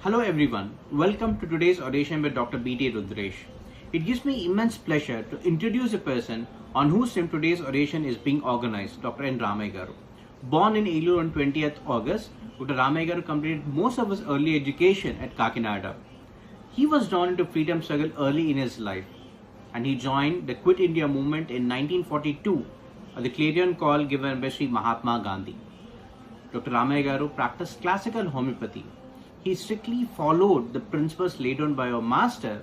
Hello everyone, welcome to today's audition with Dr. B.T. Rudresh. It gives me immense pleasure to introduce a person on whose today's audition is being organized, Dr. N. Ramaiah Garu. Born in Eluru on 20th August, Dr. Ramaiah Garu completed most of his early education at Kakinada. He was drawn into freedom struggle early in his life and he joined the Quit India movement in 1942 at the clarion call given by Sri Mahatma Gandhi. Dr. Ramaiah Garu practiced classical homeopathy. He strictly followed the principles laid down by our master,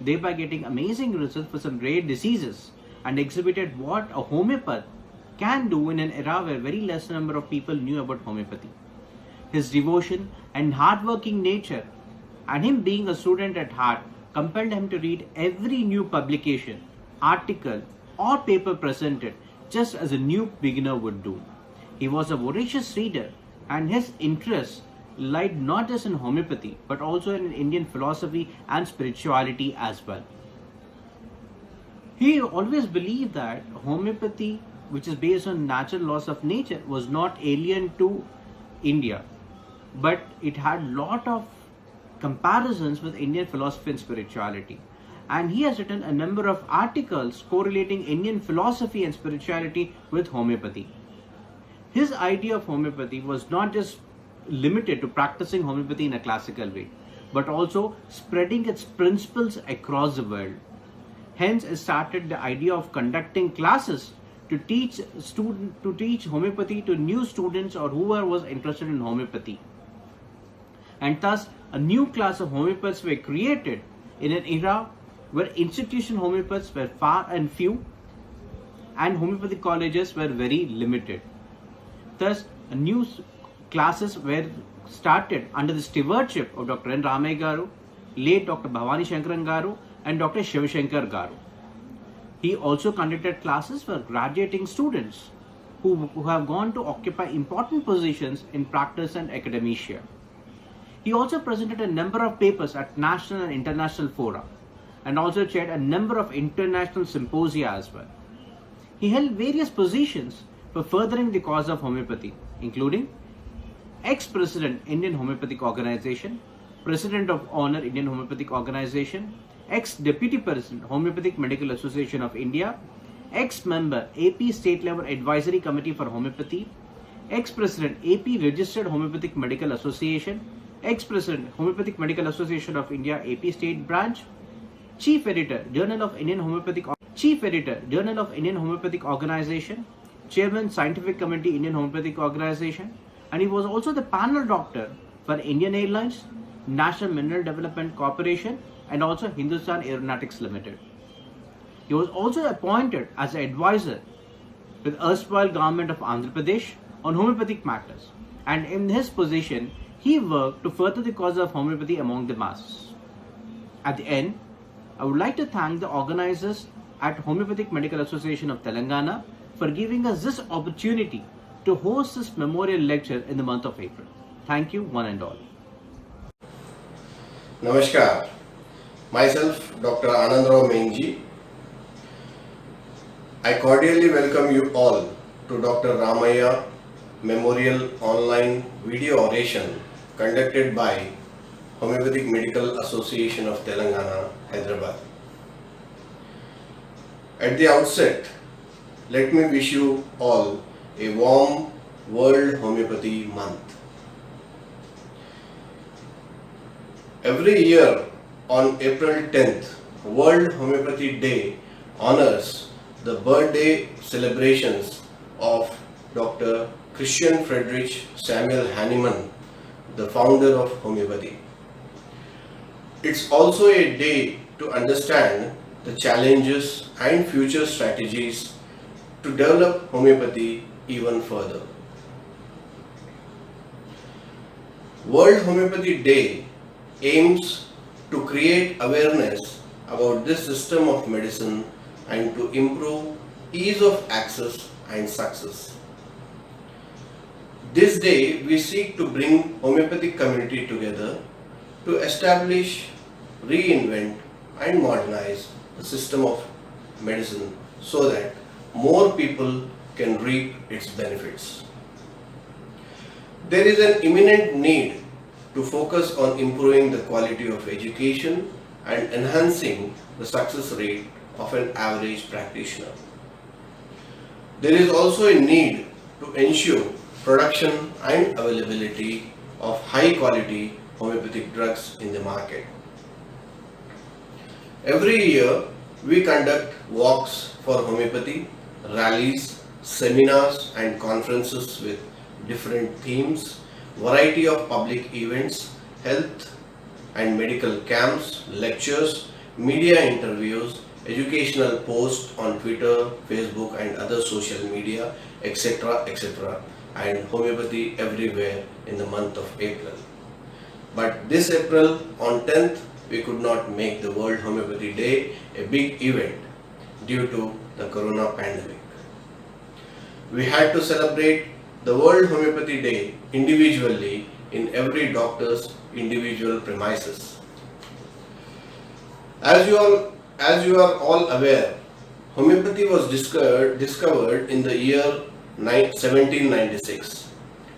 thereby getting amazing results for some rare diseases, and exhibited what a homeopath can do in an era where very less number of people knew about homeopathy. His devotion and hard-working nature and him being a student at heart compelled him to read every new publication, article or paper presented just as a new beginner would do. He was a voracious reader and his interests lied not just in homeopathy but also in Indian philosophy and spirituality as well. He always believed that homeopathy, which is based on natural laws of nature, was not alien to India, but it had lot of comparisons with Indian philosophy and spirituality. And he has written a number of articles correlating Indian philosophy and spirituality with homeopathy. His idea of homeopathy was not just limited to practicing homeopathy in a classical way, but also spreading its principles across the world. Hence, it started the idea of conducting classes to teach homeopathy to new students or whoever was interested in homeopathy. And thus, a new class of homeopaths were created in an era where institution homeopaths were far and few and homeopathic colleges were very limited. Thus, new classes were started under the stewardship of Dr. N. Ramaiah Garu, late Dr. Bhavani Shankaran Garu, and Dr. Shivashankar Garu. He also conducted classes for graduating students who have gone to occupy important positions in practice and academia. He also presented a number of papers at national and international fora and also chaired a number of international symposia as well. He held various positions for furthering the cause of homeopathy, including ex-president Indian Homeopathic Organization, President of Honor Indian Homeopathic Organization, ex-deputy president Homeopathic Medical Association of India, ex-member AP State Level Advisory Committee for Homeopathy, ex-president AP Registered Homeopathic Medical Association, ex-president Homeopathic Medical Association of India AP State Branch, Chief Editor Journal of Indian Homeopathic Organization, Chairman Scientific Committee Indian Homeopathic Organization, and he was also the panel doctor for Indian Airlines, National Mineral Development Corporation, and also Hindustan Aeronautics Limited. He was also appointed as an advisor with erstwhile government of Andhra Pradesh on homeopathic matters, and in his position, he worked to further the cause of homeopathy among the masses. At the end, I would like to thank the organizers at Homeopathic Medical Association of Telangana for giving us this opportunity to host this memorial lecture in the month of April. Thank you, one and all. Namaskar. Myself, Dr. Anandrao Menji. I cordially welcome you all to Dr. Ramaiah Memorial Online Video Oration conducted by Homeopathic Medical Association of Telangana, Hyderabad. At the outset, let me wish you all a warm World Homeopathy Month. Every year on April 10th, World Homeopathy Day honors the birthday celebrations of Dr. Christian Friedrich Samuel Hahnemann, the founder of homeopathy. It's also a day to understand the challenges and future strategies to develop homeopathy even further. World Homeopathy Day aims to create awareness about this system of medicine and to improve ease of access and success. This day we seek to bring homeopathic community together to establish, reinvent and modernize the system of medicine so that more people can reap its benefits. There is an imminent need to focus on improving the quality of education and enhancing the success rate of an average practitioner. There is also a need to ensure production and availability of high quality homeopathic drugs in the market. Every year we conduct walks for homeopathy, rallies, seminars and conferences with different themes, variety of public events, health and medical camps, lectures, media interviews, educational posts on Twitter, Facebook and other social media, etc. etc. and homeopathy everywhere in the month of April. But this April on 10th we could not make the World Homeopathy Day a big event due to the Corona pandemic. We had to celebrate the World Homeopathy Day individually in every doctor's individual premises. As you are all aware, homeopathy was discovered in the year 1796.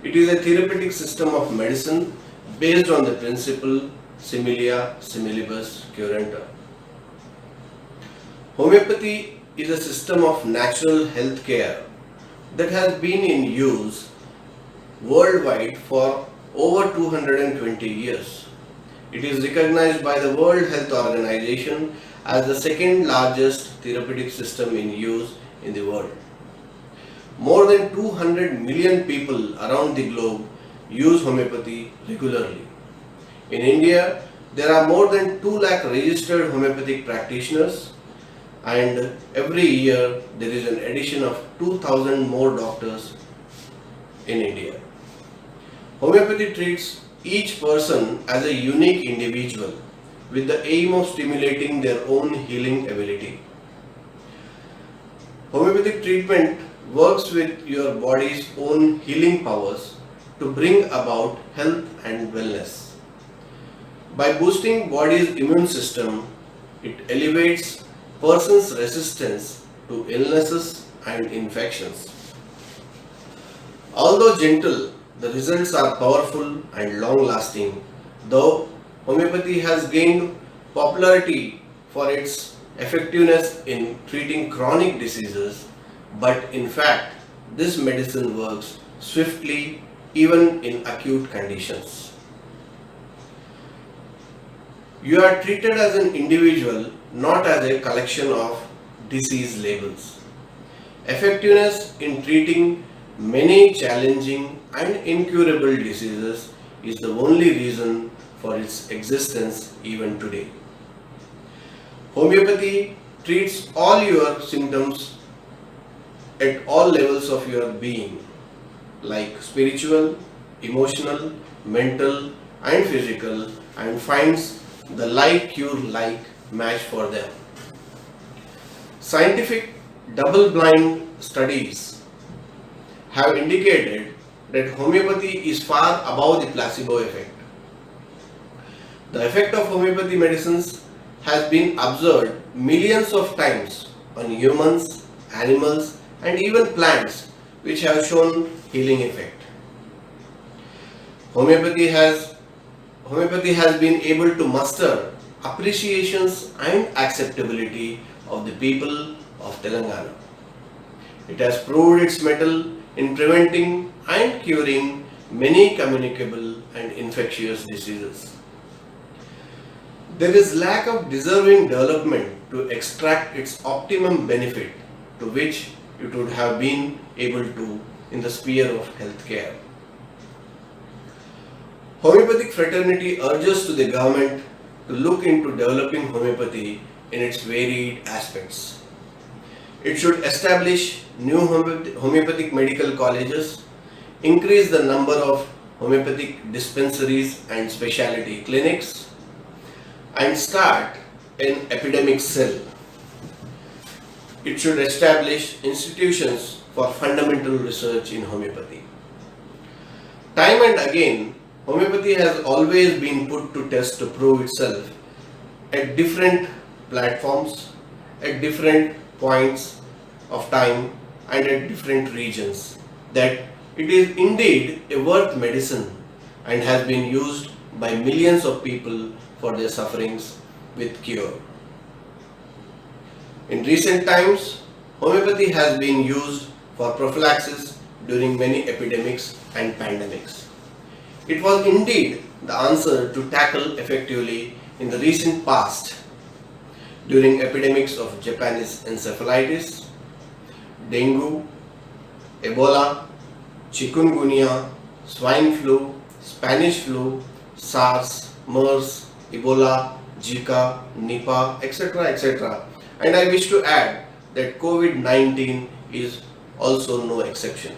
It is a therapeutic system of medicine based on the principle similia similibus curenta. Homeopathy is a system of natural health care that has been in use worldwide for over 220 years. It is recognized by the World Health Organization as the second largest therapeutic system in use in the world. More than 200 million people around the globe use homeopathy regularly. In India, there are more than 2 lakh registered homeopathic practitioners, and every year there is an addition of 2,000 more doctors in India. Homeopathy treats each person as a unique individual with the aim of stimulating their own healing ability. Homeopathic treatment works with your body's own healing powers to bring about health and wellness. By boosting body's immune system, it elevates person's resistance to illnesses and infections. Although gentle, the results are powerful and long-lasting, though homeopathy has gained popularity for its effectiveness in treating chronic diseases, but in fact, this medicine works swiftly even in acute conditions. You are treated as an individual, not as a collection of disease labels. Effectiveness in treating many challenging and incurable diseases is the only reason for its existence even today. Homeopathy treats all your symptoms at all levels of your being, like spiritual, emotional, mental and physical, and finds the like cure like match for them. Scientific double-blind studies have indicated that homeopathy is far above the placebo effect. The effect of homeopathy medicines has been observed millions of times on humans, animals and even plants, which have shown healing effect. Homeopathy has been able to muster appreciations and acceptability of the people of Telangana. It has proved its mettle in preventing and curing many communicable and infectious diseases. There is lack of deserving development to extract its optimum benefit to which it would have been able to in the sphere of healthcare. Homeopathic Fraternity urges to the government to look into developing homeopathy in its varied aspects. It should establish new homeopathic medical colleges, increase the number of homeopathic dispensaries and specialty clinics, and start an epidemic cell. It should establish institutions for fundamental research in homeopathy. Time and again, homeopathy has always been put to test to prove itself at different platforms, at different points of time and at different regions, that it is indeed a worth medicine and has been used by millions of people for their sufferings with cure. In recent times, homeopathy has been used for prophylaxis during many epidemics and pandemics. It was indeed the answer to tackle effectively in the recent past during epidemics of Japanese encephalitis, dengue, Ebola, chikungunya, swine flu, Spanish flu, SARS, MERS, Ebola, Zika, Nipah, etc. etc. And I wish to add that COVID-19 is also no exception.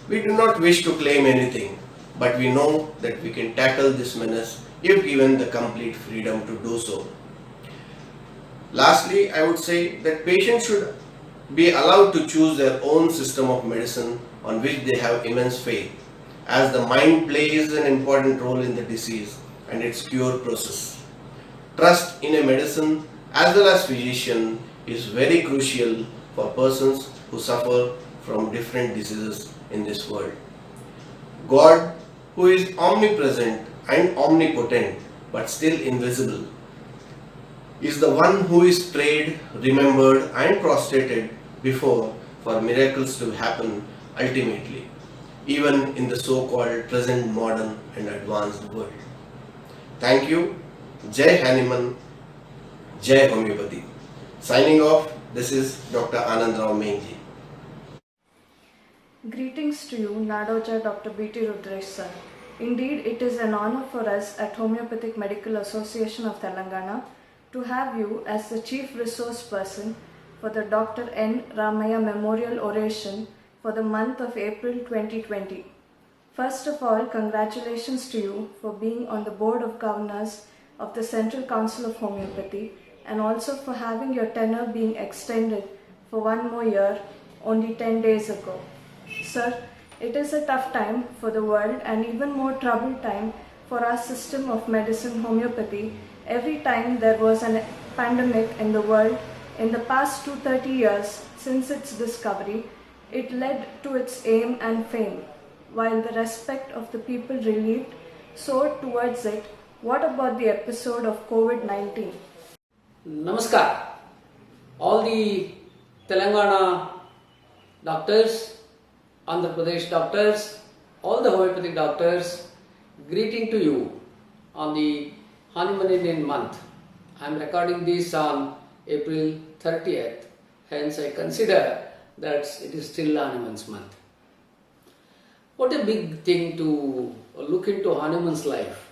We do not wish to claim anything, but we know that we can tackle this menace if given the complete freedom to do so. Lastly, I would say that patients should be allowed to choose their own system of medicine on which they have immense faith, as the mind plays an important role in the disease and its cure process. Trust in a medicine as well as physician is very crucial for persons who suffer from different diseases in this world. God, who is omnipresent and omnipotent but still invisible, is the one who is prayed, remembered and prostrated before for miracles to happen ultimately, even in the so-called present modern and advanced world. Thank you. Jai Hanuman, Jai Homeopathy. Signing off, this is Dr. Anand Rao Mengji. Greetings to you, Nadoja Dr. B.T. Rudresh sir. Indeed, it is an honor for us at Homeopathic Medical Association of Telangana to have you as the Chief Resource Person for the Dr. N. Ramaya Memorial Oration for the month of April 2020. First of all, congratulations to you for being on the Board of Governors of the Central Council of Homeopathy and also for having your tenure being extended for one more year only 10 days ago. Sir, it is a tough time for the world and even more troubled time for our system of medicine homeopathy. Every time there was a pandemic in the world in the past 230 years since its discovery, it led to its aim and fame. While the respect of the people relieved soared towards it, what about the episode of COVID-19? Namaskar. All the Telangana doctors, Andhra Pradesh doctors, all the homeopathic doctors, greeting to you on the Hanuman month. I am recording this on April 30th, hence I consider that it is still Hanuman's month. What a big thing to look into Hanuman's life.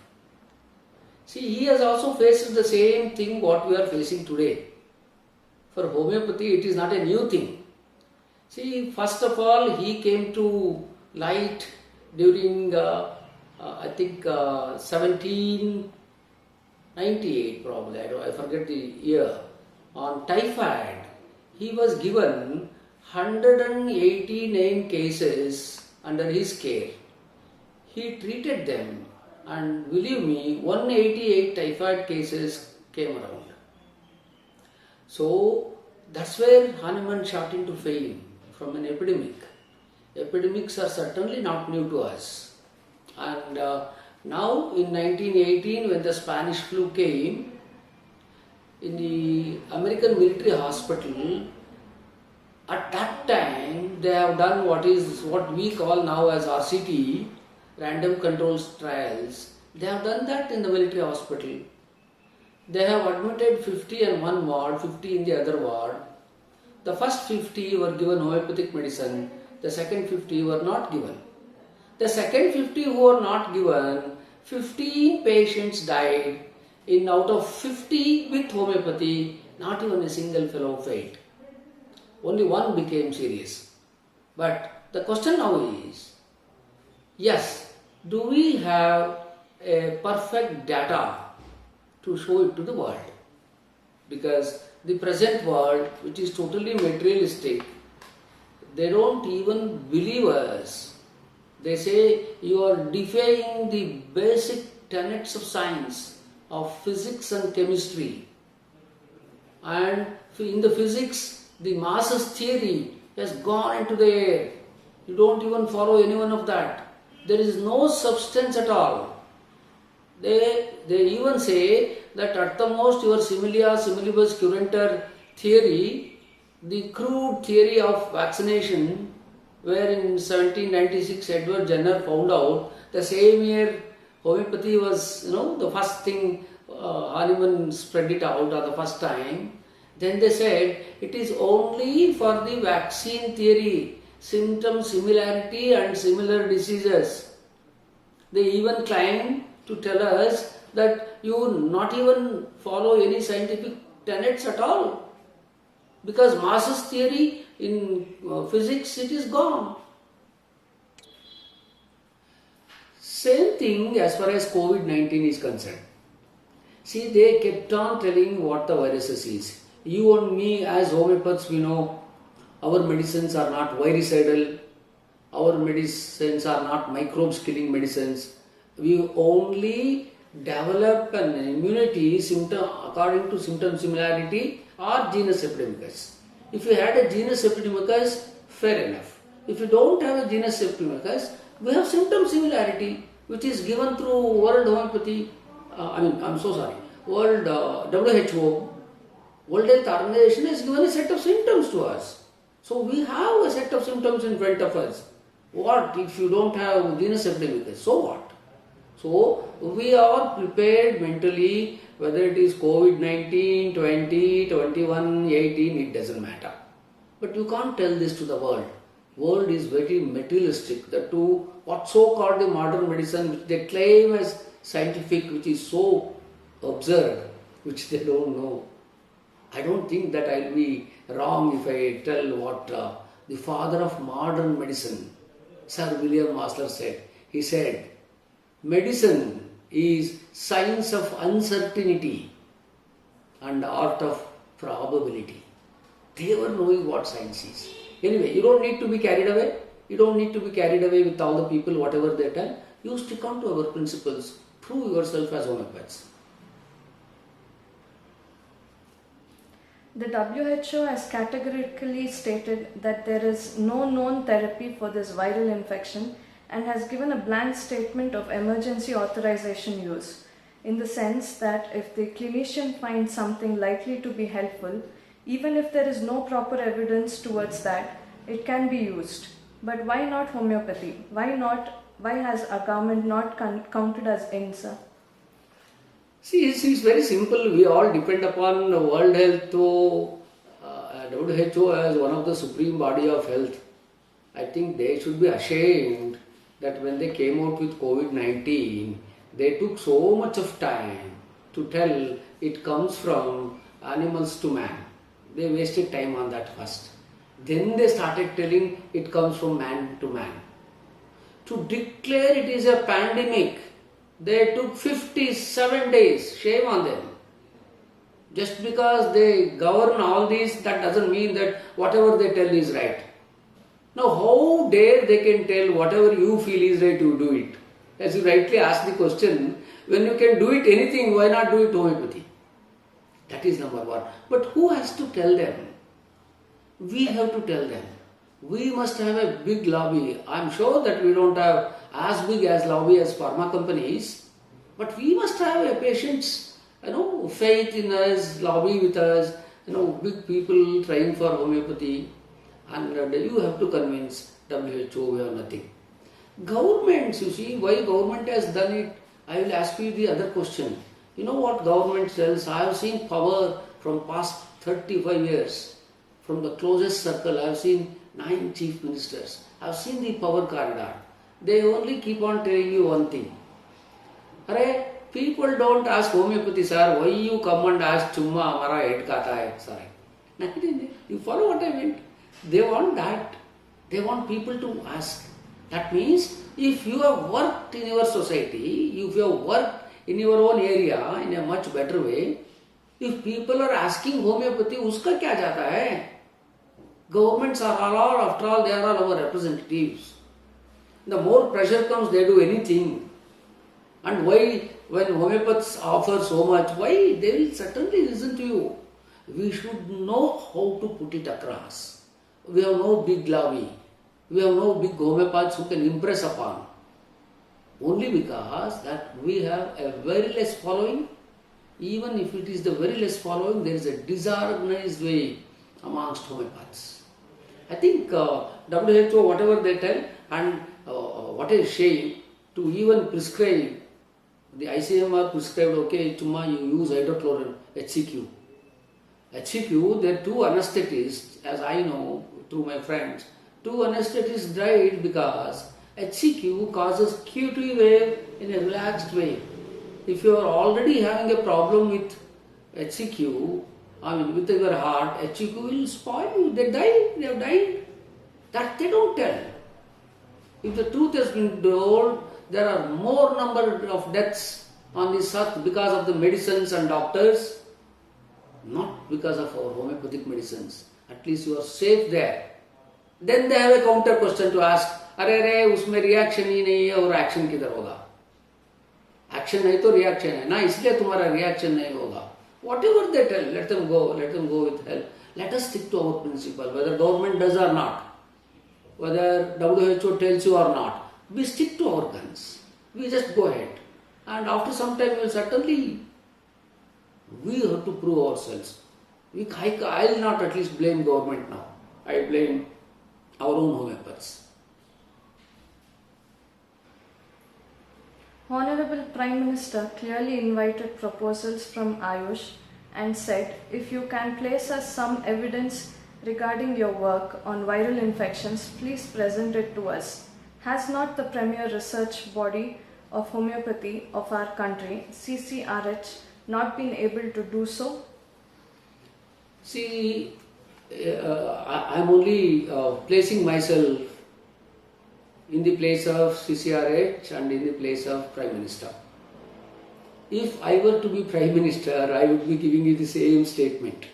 See, he has also faced the same thing what we are facing today. For homeopathy, it is not a new thing. See, first of all, he came to light during, I think, 1798 probably, I forget the year. On typhoid, he was given 189 cases under his care. He treated them, and believe me, 188 typhoid cases came around. So that's where Hanuman shot into fame from an epidemic. Epidemics are certainly not new to us. And now in 1918, when the Spanish flu came, in the American military hospital, at that time they have done what we call now as RCT, random controls trials. They have done that in the military hospital. They have admitted 50 in one ward, 50 in the other ward. The first 50 were given homeopathic medicine, the second 50 were not given. The second 50 who were not given, 15 patients died. Out of 50 with homeopathy, not even a single fellow failed. Only one became serious. But the question now is, yes, do we have a perfect data to show it to the world? Because the present world, which is totally materialistic, they don't even believe us. They say you are defying the basic tenets of science, of physics and chemistry. And in the physics, the masses theory has gone into the air. You don't even follow any one of that. There is no substance at all. They even say that at the most your similia similibus curenter theory, the crude theory of vaccination, where in 1796 Edward Jenner found out, the same year homeopathy was, the first thing Hahnemann spread it out or the first time. Then they said it is only for the vaccine theory, symptom similarity and similar diseases. They even claim to tell us that you not even follow any scientific tenets at all, because masses theory in physics, it is gone. Same thing as far as COVID-19 is concerned. See, they kept on telling what the viruses is. You and me as homeopaths, we know our medicines are not virucidal, our medicines are not microbes killing medicines. We only develop an immunity symptom according to symptom similarity or genus epidemicus. If you had a genus epidemicus, fair enough. If you don't have a genus epidemicus, we have symptom similarity, which is given through World Homeopathy, World WHO, World Health Organization has given a set of symptoms to us. So we have a set of symptoms in front of us. What if you don't have genus epidemicus? So what? So we are prepared mentally, whether it is COVID-19, 20, 21, 18, it doesn't matter. But you can't tell this to the world. World is very materialistic. The two, what so-called the modern medicine, which they claim as scientific, which is so absurd, which they don't know. I don't think that I'll be wrong if I tell what the father of modern medicine, Sir William Osler, said. He said, medicine is science of uncertainty and art of probability. They were knowing what science is. Anyway, you don't need to be carried away. You don't need to be carried away with all the people, whatever they tell. You stick on to our principles. Prove yourself as homeopaths. The WHO has categorically stated that there is no known therapy for this viral infection and has given a blank statement of emergency authorization use, in the sense that if the clinician finds something likely to be helpful, even if there is no proper evidence towards that, it can be used. But why not homeopathy? Why has a government not counted as INSA? See, it's very simple. We all depend upon World Health, WHO as one of the supreme body of health. I think they should be ashamed that when they came out with COVID-19, they took so much of time to tell it comes from animals to man. They wasted time on that first. Then they started telling it comes from man to man. To declare it is a pandemic, they took 57 days. Shame on them. Just because they govern all these, that doesn't mean that whatever they tell is right. Now, how dare they can tell whatever you feel is right, you do it? As you rightly asked the question, when you can do it anything, why not do it homeopathy? That is number one. But who has to tell them? We have to tell them. We must have a big lobby. I am sure that we don't have as big as lobby as pharma companies, but we must have a patient's, faith in us, lobby with us, big people trying for homeopathy, and you have to convince WHO we have nothing. Governments, you see, why government has done it? I will ask you the other question. You know what government tells? I have seen power from past 35 years. From the closest circle, I have seen 9 chief ministers. I have seen the power corridor. They only keep on telling you one thing. Arey, people don't ask homeopathy, sir, why you come and ask chumma hamara head kata hai, sorry. You follow what I meant? They want that. They want people to ask. That means, if you have worked in your society, if you have worked in your own area in a much better way, if people are asking homeopathy, uska kya jata hai? Governments are all, after all, they are all our representatives. The more pressure comes, they do anything. And why, when homeopaths offer so much, why? They will certainly listen to you. We should know how to put it across. We have no big lobby. We have no big homeopaths who can impress upon. only because that we have a very less following. Even if it is the very less following, there is a disorganized way amongst homeopaths. I think WHO, whatever they tell, and what a shame to even prescribe, the ICMR prescribed, okay, chumma you use hydrochlorine, HCQ. HCQ, there are two anesthetists, as I know through my friends, two anesthetists died because HCQ causes QT wave in a relaxed way. If you are already having a problem with HCQ, I mean with your heart, HCQ will spoil you. They have died. That they don't tell. If the truth has been told, there are more number of deaths on this earth because of the medicines and doctors, not because of our homeopathic medicines. At least you are safe there. Then they have a counter question to ask, अरे उसमें reaction ही नहीं है और action किधर होगा? Action नहीं तो reaction है ना, इसलिए तुम्हारा रिएक्शन नहीं होगा. Whatever they tell, let them go with help. Let us stick to our principle, whether government does or not, whether WHO tells you or not. We stick to our guns. We just go ahead. And after some time, we have to prove ourselves. I will not at least blame government now. I blame our own homeopaths. Honorable Prime Minister clearly invited proposals from Ayush and said, if you can place us some evidence regarding your work on viral infections, please present it to us. Has not the premier research body of homeopathy of our country, CCRH, not been able to do so? See, I am only placing myself in the place of CCRH and in the place of Prime Minister. If I were to be Prime Minister, I would be giving you the same statement.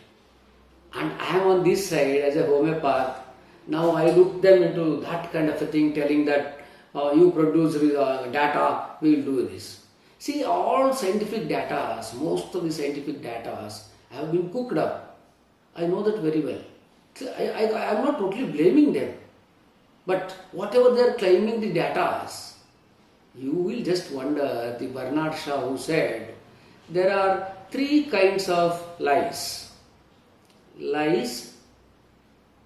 And I am on this side as a homeopath. Now I look them into that kind of a thing, telling that you produce data, we will do this. See, all scientific data, most of the scientific data have been cooked up. I know that very well. I am not totally blaming them. But whatever they are claiming the data, you will just wonder, the Bernard Shaw who said, there are three kinds of lies. Lies,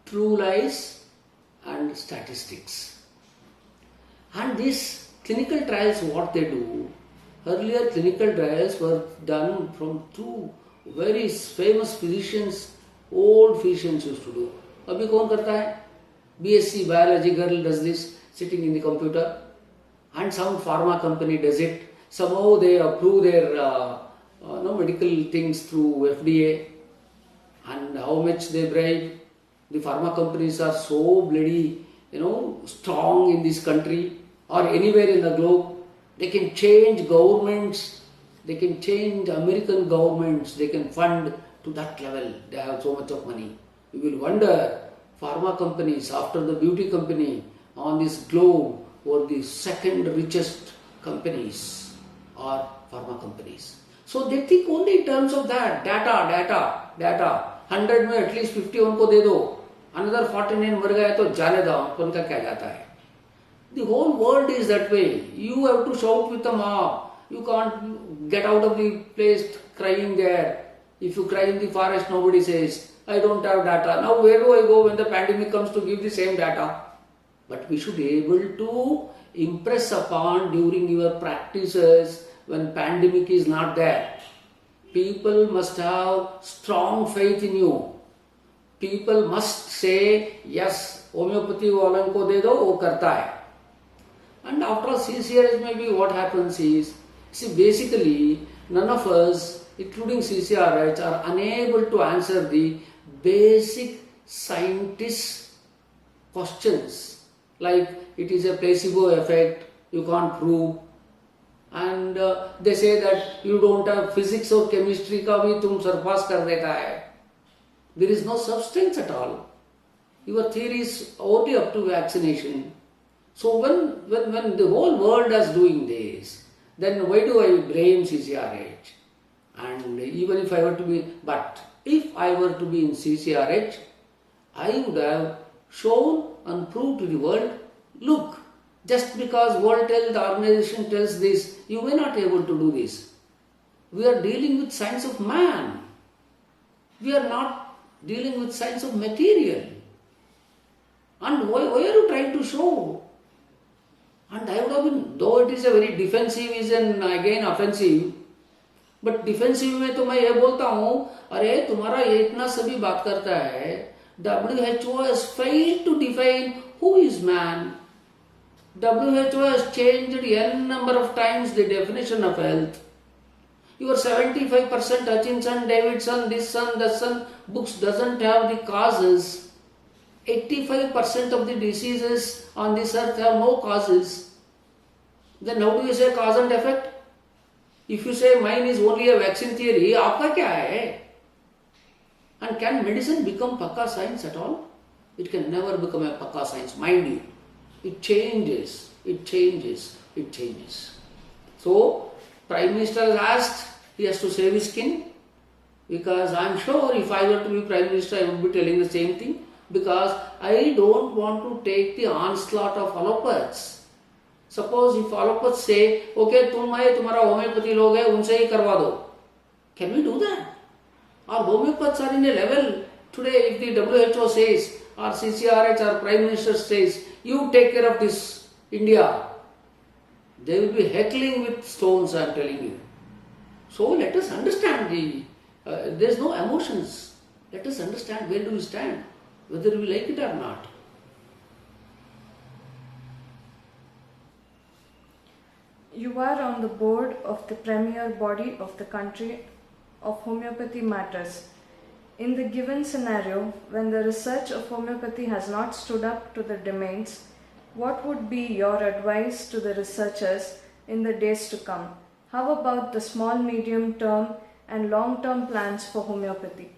true lies and statistics. And these clinical trials, what they do, earlier clinical trials were done from two very famous physicians, old physicians used to do. Abhi kaun karta hai? BSc biology girl does this, sitting in the computer, and some pharma company does it. Somehow they approve their medical things through FDA, and how much they bribe. The pharma companies are so bloody, strong in this country or anywhere in the globe. They can change governments, they can change American governments, they can fund to that level. They have so much of money. You will wonder, pharma companies, after the beauty company on this globe, were the second richest companies are pharma companies. So they think only in terms of that, data. 100 में at least 50 उनको दे दो, another 49 मर गए तो जाने दो, उनका क्या जाता है. The whole world is that way. You have to shout with the mob. You can't get out of the place crying there. If you cry in the forest, nobody says, I don't have data. Now where do I go when the pandemic comes to give the same data? But we should be able to impress upon during your practices when pandemic is not there. People must have strong faith in you. People must say, yes, homeopathy वालों को दे दो, वो करता है. And after all, CCRH maybe what happens is, see, basically none of us, including CCRH, are unable to answer the basic scientist questions. Like, it is a placebo effect, you can't prove. And they say that you don't have physics or chemistry का भी तुम surpass कर देता है. There is no substance at all. Your theory is only up to vaccination. So when the whole world is doing this, then why do I blame CCRH? And even if I were to be in CCRH, I would have shown and proved to the world, look, Just because World Health Organization tells this, you may not be able to do this. We are dealing with science of man. We are not dealing with science of material. And why are you trying to show? And I would have been, though it is a very defensive, is an again offensive, but defensive में तो मैं ये बोलता हूँ, अरे तुम्हारा ये इतना सभी बात करता है, WHO has failed to define who is man. WHO has changed n number of times the definition of health. Your 75% Hutchinson, Davidson, this son, that son books doesn't have the causes. 85% of the diseases on this earth have no causes. Then how do you say cause and effect? If you say mine is only a vaccine theory, आपका क्या है? And can medicine become pakka science at all? It can never become a pakka science, mind you. It changes, it changes, it changes. So, Prime Minister has asked, he has to save his skin, because I am sure if I were to be Prime Minister, I would be telling the same thing, because I don't want to take the onslaught of allopathics. Suppose if allopathics say, okay, तुम्हारा homeopathy लोग है, उनसे ही करवा दो. Can we do that? Our homeopaths are in a level, today if the WHO says, or CCRH or Prime Minister says, you take care of this India, they will be heckling with stones, I am telling you. So let us understand there is no emotions. Let us understand where do we stand, whether we like it or not. You are on the board of the premier body of the country of homeopathy matters. In the given scenario, when the research of homeopathy has not stood up to the demands, what would be your advice to the researchers in the days to come? How about the small, medium term and long term plans for homeopathy?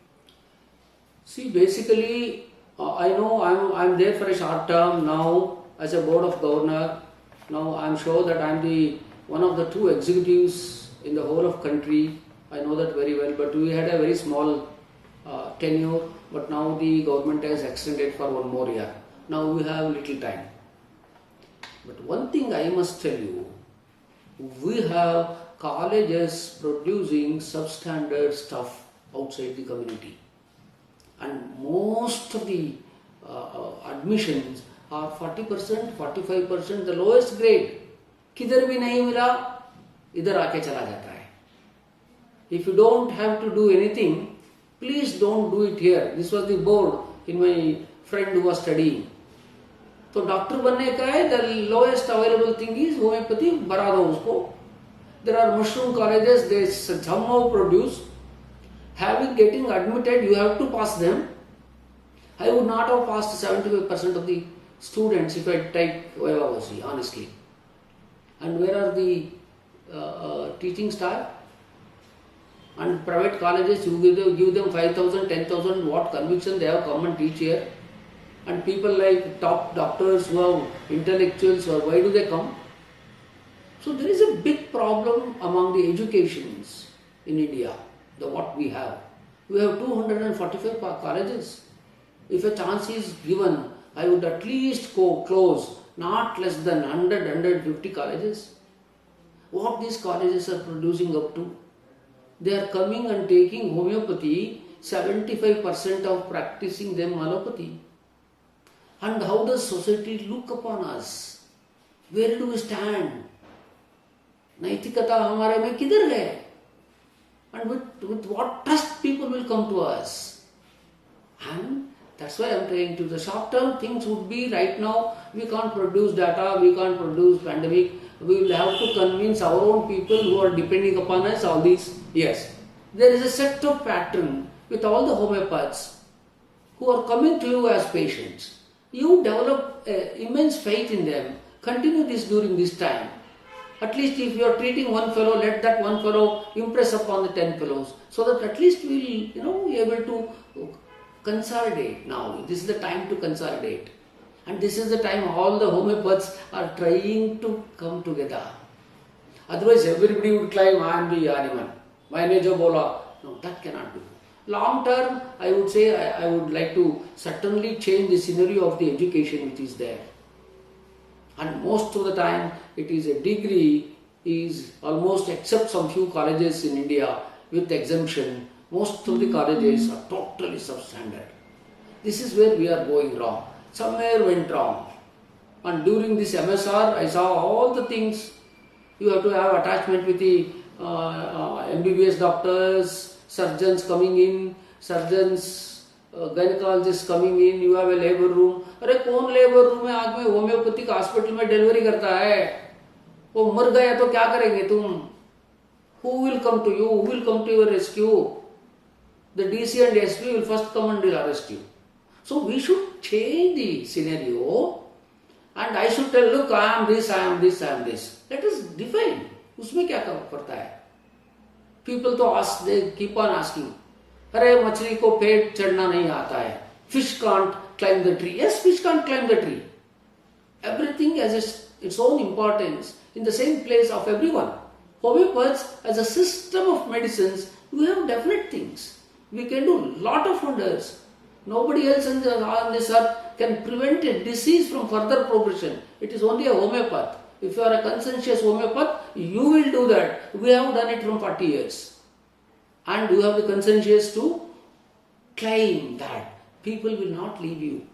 See, basically, I know I'm there for a short term now as a board of governor. Now I'm sure that I'm the one of the two executives in the whole of country. I know that very well, but we had a very small tenure, but now the government has extended for one more year. Now we have little time. But one thing I must tell you, we have colleges producing substandard stuff outside the community. And most of the admissions are 40%, 45%, the lowest grade. किधर भी नहीं मिला, इधर आके चला जाता है. If you don't have to do anything, please don't do it here. This was the board in my friend who was studying. तो डॉक्टर बनने का है, the lowest available thing is homeopathy, भरा दो उसको. There are mushroom colleges, they somehow produce. Getting admitted, you have to pass them. I would not have passed 75% of the students if I take Vaivavosi, honestly. And where are the teaching staff? And private colleges, you give them 5,000, 10,000, what conviction they have come and teach here. And people like top doctors who have intellectuals, why do they come? So there is a big problem among the educations in India, what we have. We have 245 colleges. If a chance is given, I would at least go close, not less than 100, 150 colleges. What these colleges are producing up to? They are coming and taking homeopathy, 75% of practicing them allopathy. And how does society look upon us? Where do we stand? नैतिकता हमारे में किधर है? And with what trust people will come to us? And that's why I'm saying to the short term things would be right now, we can't produce data, we can't produce pandemic, we will have to convince our own people who are depending upon us all these. Yes, there is a set of pattern with all the homeopaths who are coming to you as patients. You develop immense faith in them. Continue this during this time. At least if you are treating one fellow, let that one fellow impress upon the 10 fellows, so that at least we will be able to consolidate now. This is the time to consolidate. And this is the time all the homeopaths are trying to come together. Otherwise everybody would claim, I am the Yaniman. मैंने जो बोला, no, that cannot be. Long term, I would say I would like to certainly change the scenario of the education which is there. And most of the time it is a degree is almost, except some few colleges in India with exemption, most of the colleges are totally substandard. This is where we are going wrong. Somewhere went wrong. And during this MSR, I saw all the things. You have to have attachment with the MBBS doctors, surgeons coming in, surgeons, gynecologists coming in, you have a labor room. अरे कौन labour room में आज में homeopathic hospital में delivery करता है? वो मर गया तो क्या करेंगे तुम? Who will come to you? Who will come to your rescue? The DC and SP will first come and will arrest you. So we should change the scenario, and I should tell, look, I am this, I am this, I am this. Let us define. उसमें क्या पड़ता है? People तो ask, they keep on asking. अरे मछली को पेड़ चढ़ना नहीं आता है. Fish can't climb the tree. Yes, fish can't climb the tree. Everything has its own importance in the same place of everyone. Homeopaths, as a system of medicines, we have definite things. We can do lot of wonders. Nobody else on this earth can prevent a disease from further progression. It is only a homeopath. If you are a conscientious homeopath, you will do that. We have done it from 40 years. And you have the conscientious to claim that people will not leave you.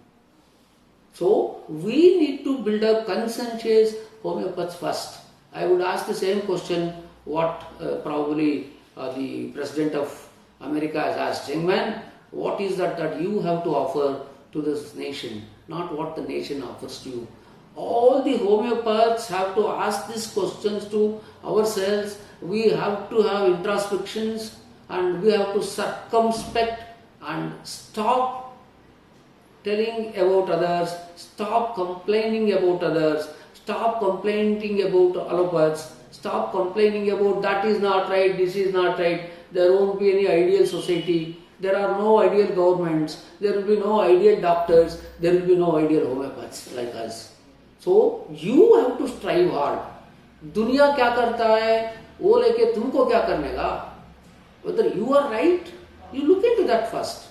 So, we need to build up conscientious homeopaths first. I would ask the same question what probably the President of America has asked. Young man, what is that you have to offer to this nation, not what the nation offers to you? All the homeopaths have to ask these questions to ourselves. We have to have introspections, and we have to circumspect and stop telling about others, stop complaining about others, stop complaining about allopathy, stop complaining about that is not right, this is not right. There won't be any ideal society, there are no ideal governments, there will be no ideal doctors, there will be no ideal homeopaths like us. So you have to strive hard. दुनिया क्या करता है वो लेके तुमको क्या करने का? Whether you are right, you look into that first.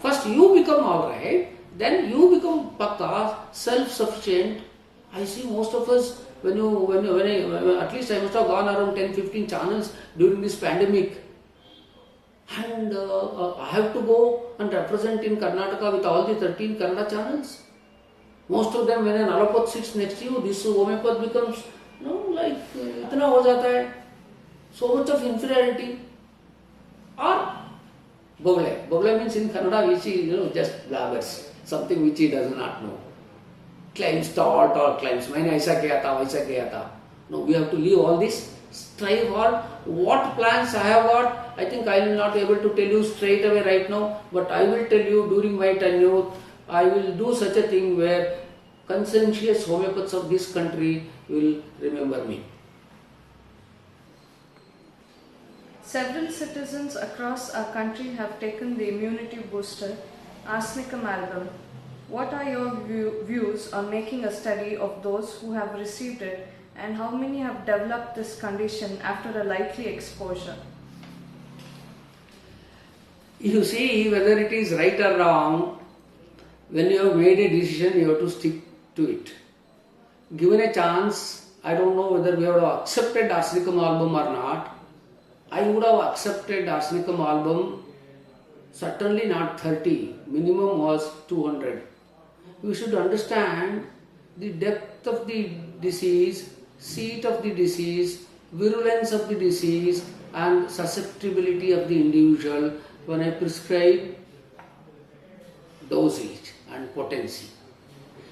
First you become alright, then you become pakka, self-sufficient. I see most of us, when at least I must have gone around 10-15 channels during this pandemic. And I have to go and represent in Karnataka with all the 13 Kannada channels. Most of them, when an allopath sits next to you, this homeopath becomes, like, itna ho jata hai. So much of inferiority. Or Bogle. Bogle means in Kannada which he, just blabbers. Something which he does not know. Claims thought or claims, maine aisa kiya tha, waisa kiya tha. No, we have to leave all this. Strive hard. What plans I have got, I think I will not be able to tell you straight away right now. But I will tell you during my tenure, I will do such a thing where conscientious homeopaths of this country will remember me. Several citizens across our country have taken the immunity booster Arsenicum album. What are your views on making a study of those who have received it, and how many have developed this condition after a likely exposure? You see, whether it is right or wrong, when you have made a decision, you have to stick to it. Given a chance, I don't know whether we have accepted Arsenicum album or not. I would have accepted Arsenicum album, certainly not 30, minimum was 200. We should understand the depth of the disease, seat of the disease, virulence of the disease, and susceptibility of the individual when I prescribe dosage and potency.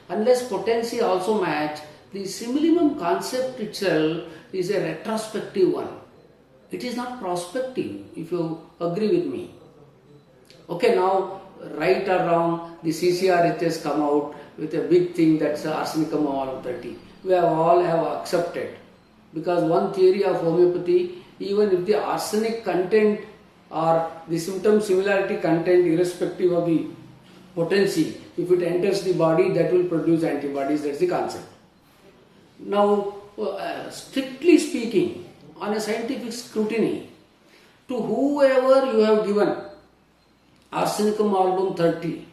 Unless potency also match, the similimum concept itself is a retrospective one. It is not prospective, if you agree with me. Okay, now, right or wrong, the CCRH has come out with a big thing that's Arsenicum album 30. We all have accepted. Because one theory of homeopathy, even if the arsenic content or the symptom similarity content, irrespective of the potency, if it enters the body, that will produce antibodies. That's the concept. Now, strictly speaking, on a scientific scrutiny, to whoever you have given Arsenicum album 30,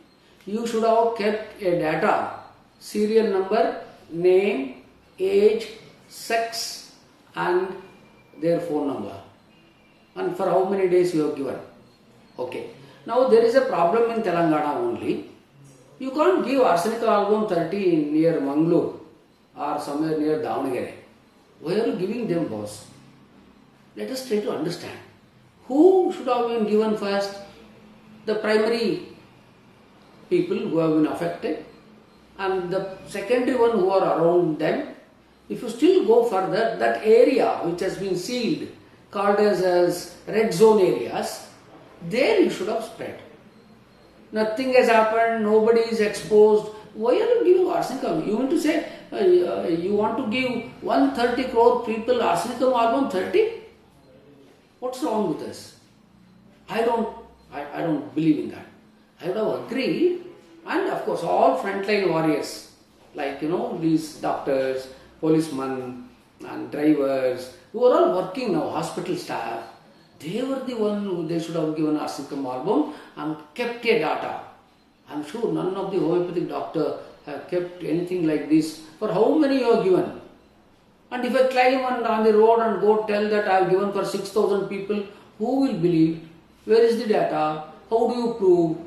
you should have kept a data, serial number name, age, sex and their phone number. And for how many days you have given. Okay. Now there is a problem in Telangana only. You can't give arsenic album 30 near Mangalore or somewhere near Davangere. Why are you giving them, boss? Let us try to understand. Who should have been given first? The primary people who have been affected and the secondary one who are around them. If you still go further, that area which has been sealed, called as red zone areas, there you should have spread. Nothing has happened, nobody is exposed. Why are you giving arsenicum? You want to say, you want to give 130 crore people arsenicum album 30? What's wrong with this? I don't believe in that. I would have agreed, and of course all frontline warriors, like these doctors, policemen and drivers, who are all working now, hospital staff, they were the one who they should have given arsenicum album and kept a data. I'm sure none of the homeopathic doctor have kept anything like this. For how many you have given? And if I climb on the road and go tell that I have given for 6,000 people, who will believe? Where is the data? How do you prove?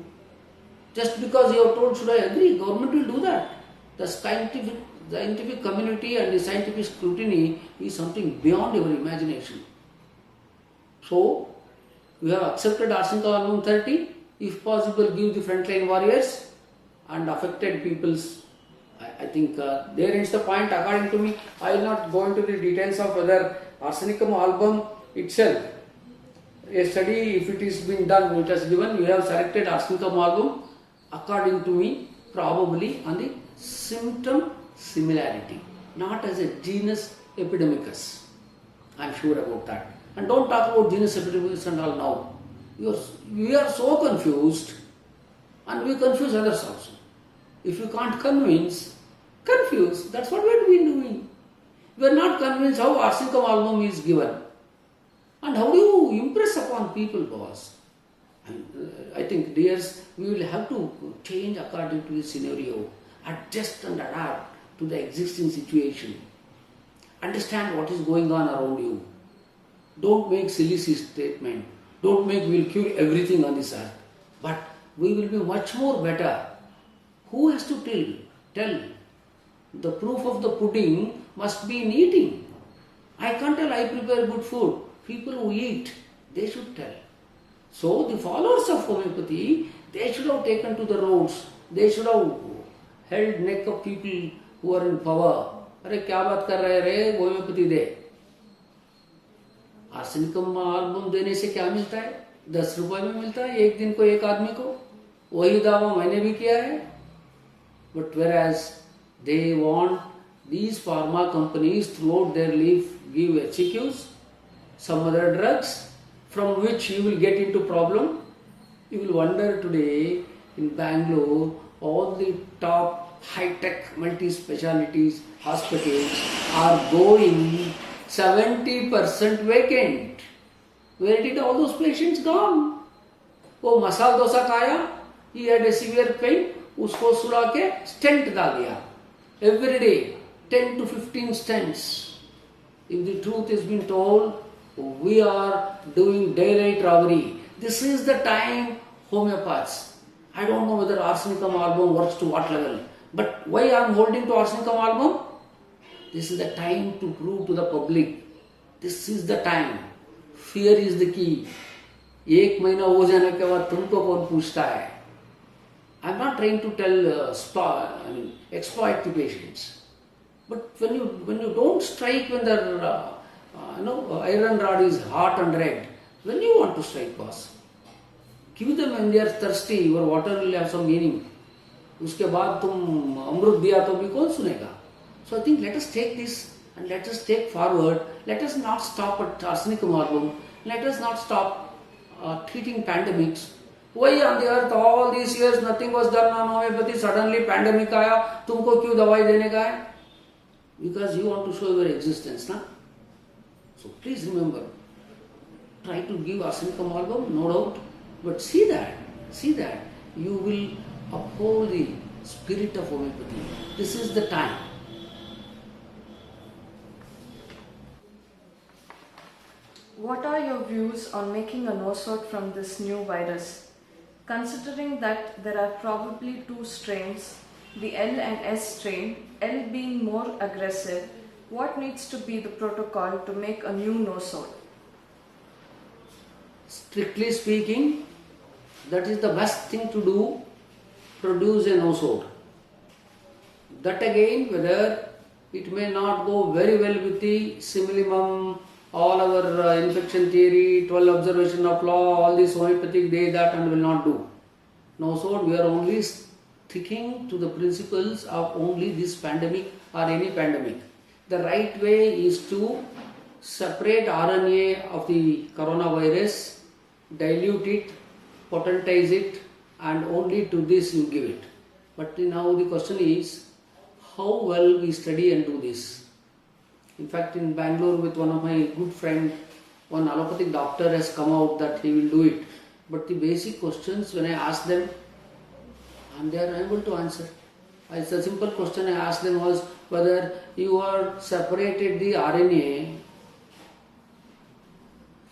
Just because you are told, should I agree? Government will do that. The scientific community and the scientific scrutiny is something beyond your imagination. So, we have accepted arsenicum album 30. If possible, give the frontline warriors and affected people's. I think there ends the point. According to me, I will not go into the details of whether arsenicum album itself. A study, if it is been done, it has given, you have selected arsenicum album, according to me, probably on the symptom similarity, not as a genus epidemicus. I am sure about that. And don't talk about genus epidemicus and all now. We are so confused, and we confuse others also. If you can't convince, confuse. That's what we have been doing. We are not convinced how arsenicum album is given. And how do you impress upon people, boss? I think, dears, we will have to change according to the scenario, adjust and adapt to the existing situation. Understand what is going on around you. Don't make silly statement. Don't make we'll cure everything on this earth. But we will be much more better. Who has to tell? The proof of the pudding must be in eating. I can't tell I prepare good food. People who eat, they should tell. So the followers of homeopathy, they should have taken to the roads. They should have held neck of people who are in power. अरे क्या बात कर रहे रे, homeopathy दे. Arsenicum album देने से क्या मिलता है? 10 रुपए में मिलता है एक दिन को एक आदमी को. वही दावा मैंने भी किया है. But whereas they want these pharma companies throughout their life give HCQs, some other drugs from which you will get into problem. You will wonder today in Bangalore, all the top high-tech multi-specialities hospitals are going 70% vacant. Where did all those patients gone? वो मसाला डोसा खाया, he had a severe pain, उसको सुला के stent डाल दिया. Every day, 10 to 15 stents. If the truth is being told, we are doing daylight robbery. This is the time, homeopaths. I don't know whether arsenicum album works to what level. But why I am holding to arsenicum album? This is the time to prove to the public. This is the time. Fear is the key. एक महीना हो जाने के बाद तुमको कौन पूछता है? I am not trying to tell exploit the patients. But when you don't strike when the iron rod is hot and red, when you want to strike, boss, give them when they are thirsty. Your water will have some meaning. उसके बाद तुम अमृत दिया तो भी कौन सुनेगा? So I think let us take this and let us take forward. Let us not stop at arsenicum album. Let us not stop treating pandemics. Why on the earth all these years nothing was done on homeopathy? Suddenly pandemic आया, तुमको क्यों दवाई देने का है? Because you want to show your existence, na? So please remember, try to give arsenicum album, no doubt, but see that you will uphold the spirit of homeopathy. This is the time. views on making a nosode from this new virus? Considering that there are probably two strains, the L and S strain, L being more aggressive, what needs to be the protocol to make a new nosode? Strictly speaking, that is the best thing to do, produce a nosode. That again, whether it may not go very well with the simillimum, all our infection theory, 12 observation of law, all this homeopathic, they that and will not do. Nosode, we are only sticking to the principles of only this pandemic or any pandemic. The right way is to separate RNA of the coronavirus, dilute it, potentize it, and only to this you give it. But now the question is, how well we study and do this. In fact, in Bangalore with one of my good friend, one allopathic doctor has come out that he will do it. But the basic questions, when I ask them, and they are unable to answer. It's a simple question I asked them was whether you are separated the RNA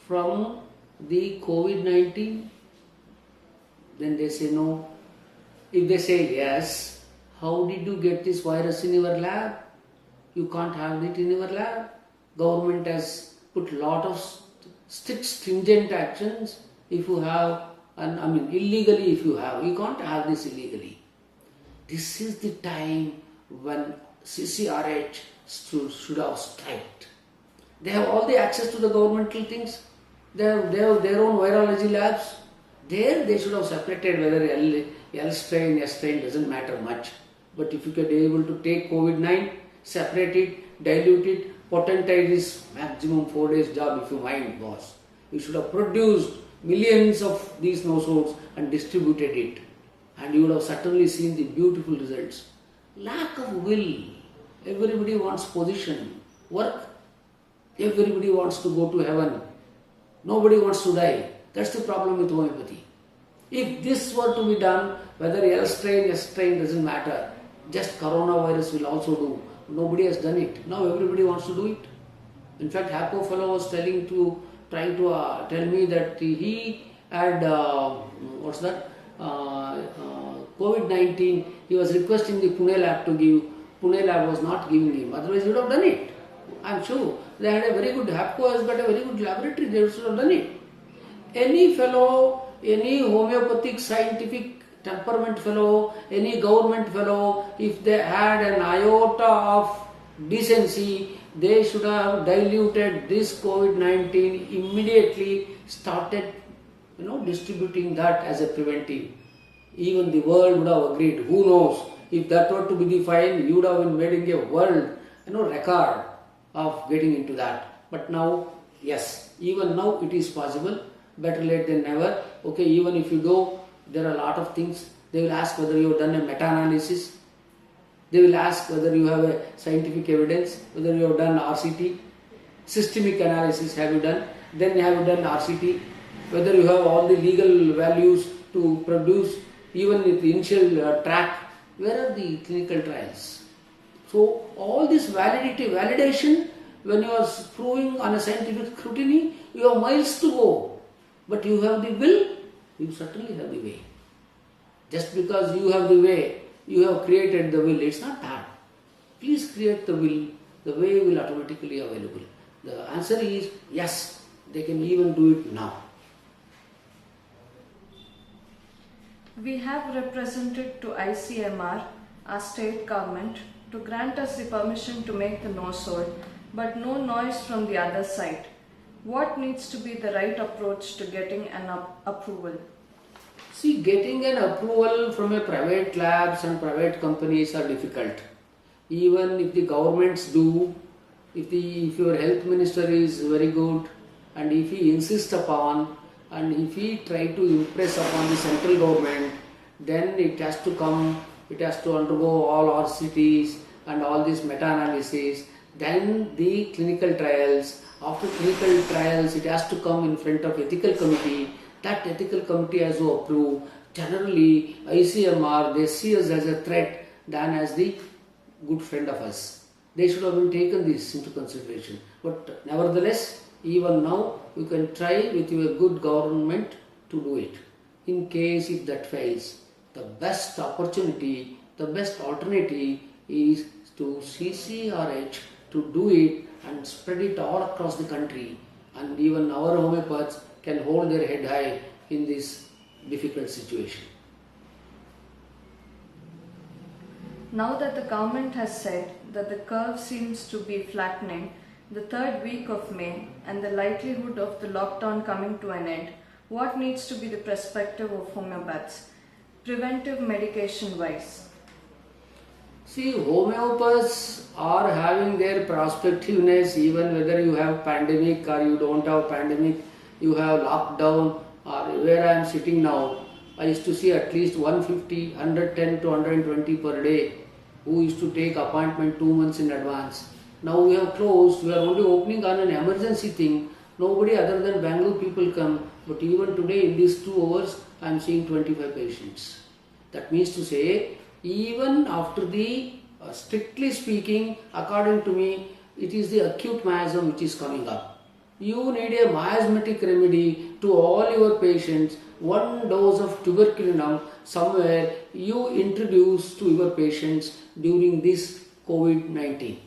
from the COVID-19. Then they say no. If they say yes, how did you get this virus in your lab? You can't have it in your lab. Government has put lot of strict stringent actions. If you have, illegally if you have, you can't have this illegally. This is the time when CCRH should have striked. They have all the access to the governmental things. They have their own virology labs. There they should have separated whether L strain, S strain doesn't matter much. But if you can be able to take COVID-19, separate it, dilute it, potentize this maximum 4 days job if you mind, boss. You should have produced millions of these nosodes and distributed it. And you would have certainly seen the beautiful results. Lack of will. Everybody wants position, work. Everybody wants to go to heaven. Nobody wants to die. That's the problem with homeopathy. If this were to be done, whether L strain, S strain doesn't matter. Just coronavirus will also do. Nobody has done it. Now everybody wants to do it. In fact, Happo fellow was trying to tell me that he had COVID-19. He was requesting the Pune lab to give. Pune lab was not giving him. Otherwise, he would have done it. I am sure they had a very good. Happo has got a very good laboratory. They should have done it. Any fellow, any homeopathic scientific temperament fellow, any government fellow, if they had an iota of decency, they should have diluted this COVID-19 immediately, started distributing that as a preventive. Even the world would have agreed. Who knows? If that were to be the fine, you would have been making a world record of getting into that. But now, yes, even now it is possible. Better late than never. Okay, even if you do, there are a lot of things. They will ask whether you have done a meta-analysis. They will ask whether you have a scientific evidence, whether you have done RCT. Systemic analysis have you done? Then have you done RCT? Whether you have all the legal values to produce, even with the initial track. Where are the clinical trials? So all this validation, when you are proving on a scientific scrutiny, you have miles to go. But you have the will, you certainly have the way. Just because you have the way, you have created the will, it's not that. Please create the will, the way will automatically be available. The answer is yes, they can even do it now. We have represented to ICMR, our state government, to grant us the permission to make the nosode, but no noise from the other side. What needs to be the right approach to getting an approval? See, getting an approval from a private labs and private companies are difficult. Even if the governments do, if your health minister is very good and if he insists upon and if he try to impress upon the central government, then it has to come, it has to undergo all RCTs and all this meta-analysis, then the clinical trials. After clinical trials, it has to come in front of ethical committee. That ethical committee has to approve. Generally, ICMR, they see us as a threat than as the good friend of us. They should have been taken this into consideration. But nevertheless, even now, you can try with your good government to do it. In case if that fails, the best opportunity, the best alternative is to CCRH to do it and spread it all across the country, and even our homeopaths can hold their head high in this difficult situation. Now that the government has said that the curve seems to be flattening, the third week of May, and the likelihood of the lockdown coming to an end, what needs to be the perspective of homeopaths, preventive medication wise? See, homeopaths are having their prospectiveness even whether you have pandemic or you don't have pandemic, you have lockdown, or where I am sitting now, I used to see at least 150, 110 to 120 per day who used to take appointment 2 months in advance. Now we have closed, we are only opening on an emergency thing. Nobody other than Bangalore people come, but even today in these 2 hours I am seeing 25 patients. That means to say, even after the, strictly speaking, according to me, it is the acute miasm which is coming up. You need a miasmatic remedy to all your patients. 1 dose of tuberculinum somewhere you introduce to your patients during this COVID-19.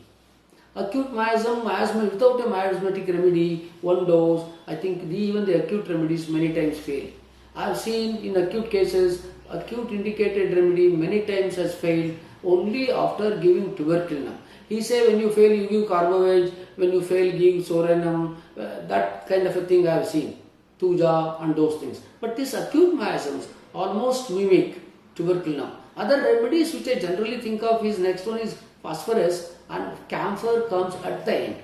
Acute miasm, without a miasmatic remedy, 1 dose, I think even the acute remedies many times fail. I have seen in acute cases, acute indicated remedy many times has failed only after giving tuberculinum. He say when you fail you give Carbovage, when you fail give Soranum, that kind of a thing I have seen, Tuja and those things. But these acute miasms almost mimic tuberculinum. Other remedies which I generally think of is next one is phosphorus, and camphor comes at the end.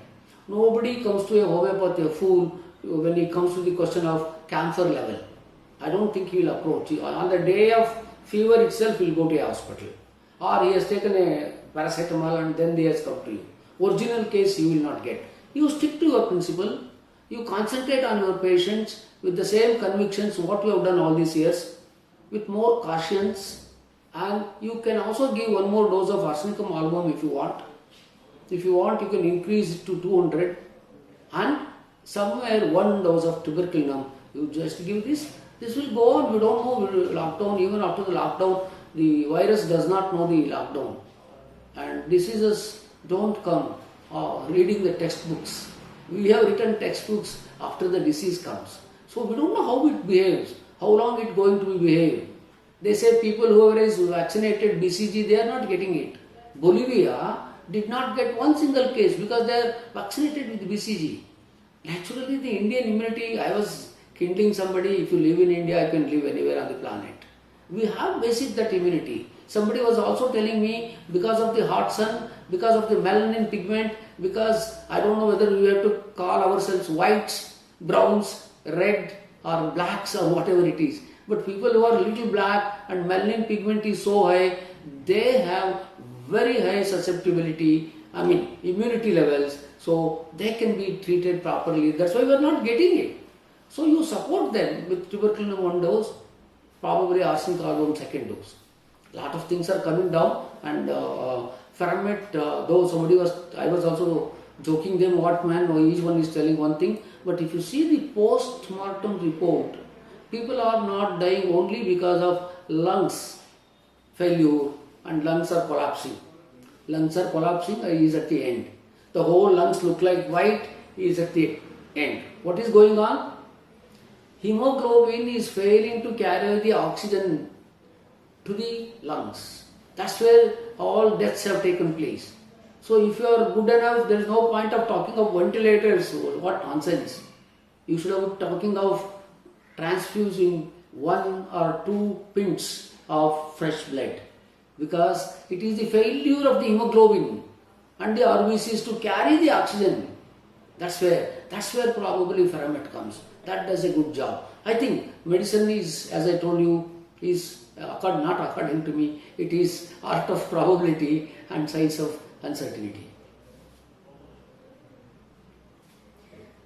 Nobody comes to a homeopath a fool when he comes to the question of camphor level. I don't think he will approach. On the day of fever itself, he will go to a hospital. Or he has taken a paracetamol and then he has come to you. Original case you will not get. You stick to your principle. You concentrate on your patients with the same convictions what you have done all these years, with more cautions, and you can also give 1 more dose of arsenicum album if you want. If you want, you can increase it to 200, and somewhere 1 dose of tuberculinum. You just give this. This will go on. You don't know lockdown. Even after the lockdown, the virus does not know the lockdown. And diseases don't come reading the textbooks. We have written textbooks after the disease comes. So we don't know how it behaves, how long it is going to behave. They say people whoever is vaccinated BCG, they are not getting it. Bolivia did not get 1 single case because they are vaccinated with BCG. Naturally, the Indian immunity, I was kindling somebody, if you live in India, you can live anywhere on the planet. We have basic that immunity. Somebody was also telling me because of the hot sun, because of the melanin pigment, because I don't know whether we have to call ourselves whites, browns, red or blacks or whatever it is. But people who are little black and melanin pigment is so high, they have very high susceptibility, immunity levels, so they can be treated properly. That's why we are not getting it. So you support them with tuberculinum 1 dose, probably arsenic album 2nd dose. Lot of things are coming down, and Ferromet, though I was also joking them, what man, each one is telling one thing, but if you see the post-mortem report, people are not dying only because of lungs failure and lungs are collapsing. Lungs are collapsing is at the end. The whole lungs look like white is at the end. What is going on? Hemoglobin is failing to carry the oxygen to the lungs. That's where all deaths have taken place. So if you are good enough, there is no point of talking of ventilators. What nonsense. You should have been talking of transfusing 1 or 2 pints of fresh blood, because it is the failure of the hemoglobin and the RBCs to carry the oxygen. That's where probably Ferromet comes. That does a good job. I think medicine is, as I told you, is not according to me, it is art of probability and science of uncertainty.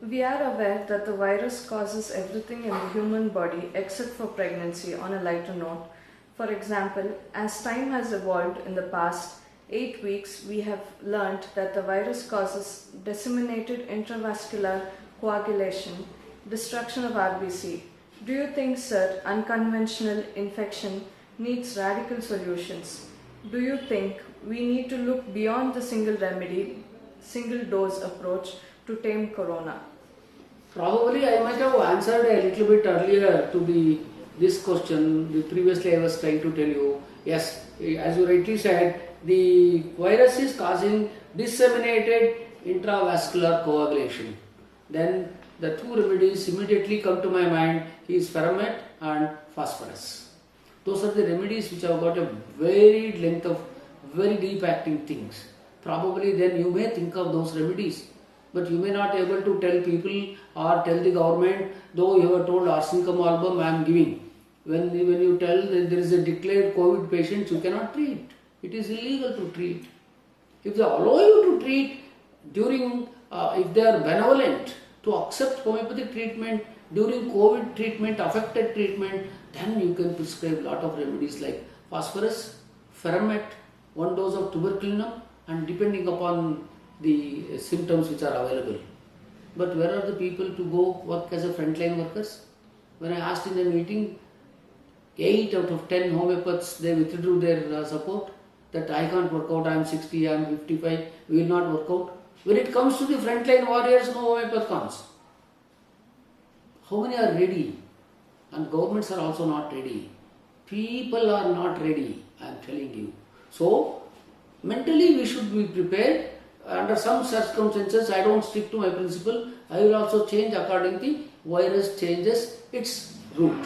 We are aware that the virus causes everything in the human body except for pregnancy. On a lighter note, for example, as time has evolved in the past 8 weeks, we have learnt that the virus causes disseminated intravascular coagulation, destruction of RBC. Do you think, sir, unconventional infection needs radical solutions? Do you think we need to look beyond the single remedy, single dose approach to tame corona? Probably I might have answered a little bit earlier to this question. Previously I was trying to tell you, yes, as you rightly said, the virus is causing disseminated intravascular coagulation. Then the two remedies immediately come to my mind is Ferromet and phosphorus. Those are the remedies which have got a varied length of very deep acting things. Probably then you may think of those remedies, but you may not be able to tell people or tell the government, though you have told arsenicum album I am giving. When you tell that there is a declared COVID patient, you cannot treat. It is illegal to treat. If they allow you to treat during, if they are benevolent to accept homeopathic treatment during COVID treatment, affected treatment, then you can prescribe lot of remedies like phosphorus, Ferromet, 1 dose of tuberculinum, and depending upon the symptoms which are available. But where are the people to go work as a frontline workers? When I asked in a meeting, 8 out of 10 homeopaths, they withdrew their support, that I can't work out, I am 60, I am 55, we will not work out. When it comes to the frontline warriors, no homeopath comes. How many are ready? And governments are also not ready. People are not ready, I am telling you. So, mentally we should be prepared. Under some circumstances, I don't stick to my principle. I will also change according to the virus changes its route.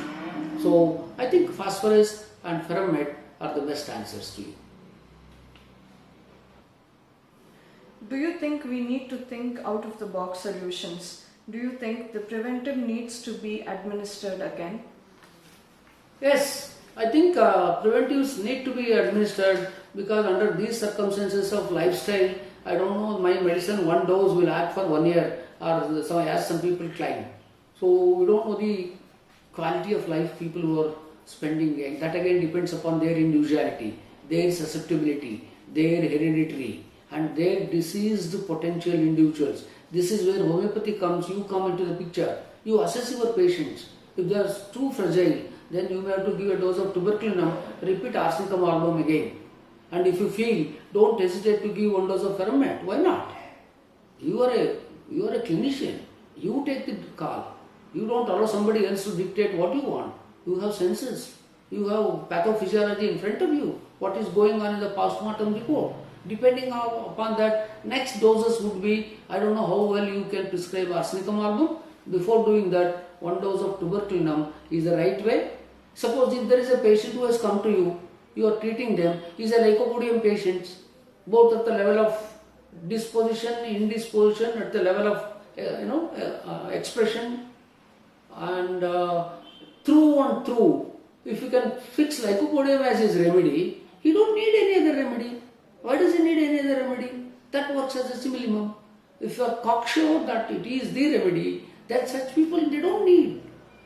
So, I think phosphorus and Ferromet are the best answers to you. Do you think we need to think out of the box solutions? Do you think the preventive needs to be administered again? Yes, I think preventives need to be administered because under these circumstances of lifestyle, I don't know, my medicine 1 dose will act for 1 year or as some people claim. So we don't know the quality of life people who are spending. That again depends upon their individuality, their susceptibility, their hereditary and their diseased potential individuals. This is where homeopathy comes, you come into the picture. You assess your patients. If they are too fragile, then you may have to give a dose of tuberculinum, repeat arsenicum album again. And if you feel, don't hesitate to give 1 dose of Ferromet. Why not? You are a clinician. You take the call. You don't allow somebody else to dictate what you want. You have senses. You have pathophysiology in front of you. What is going on in the postmortem report. Depending upon that, next doses would be, I don't know how well you can prescribe arsenicum album. Before doing that, 1 dose of tuberculinum is the right way. Suppose if there is a patient who has come to you, you are treating them, he is a lycopodium patient, both at the level of disposition, indisposition, at the level of expression, and through and through. If you can fix lycopodium as his remedy, he don't need any other remedy. Why does he need any other remedy? That works as a simillimum. If you are cocksure that it is the remedy, then such people they don't need.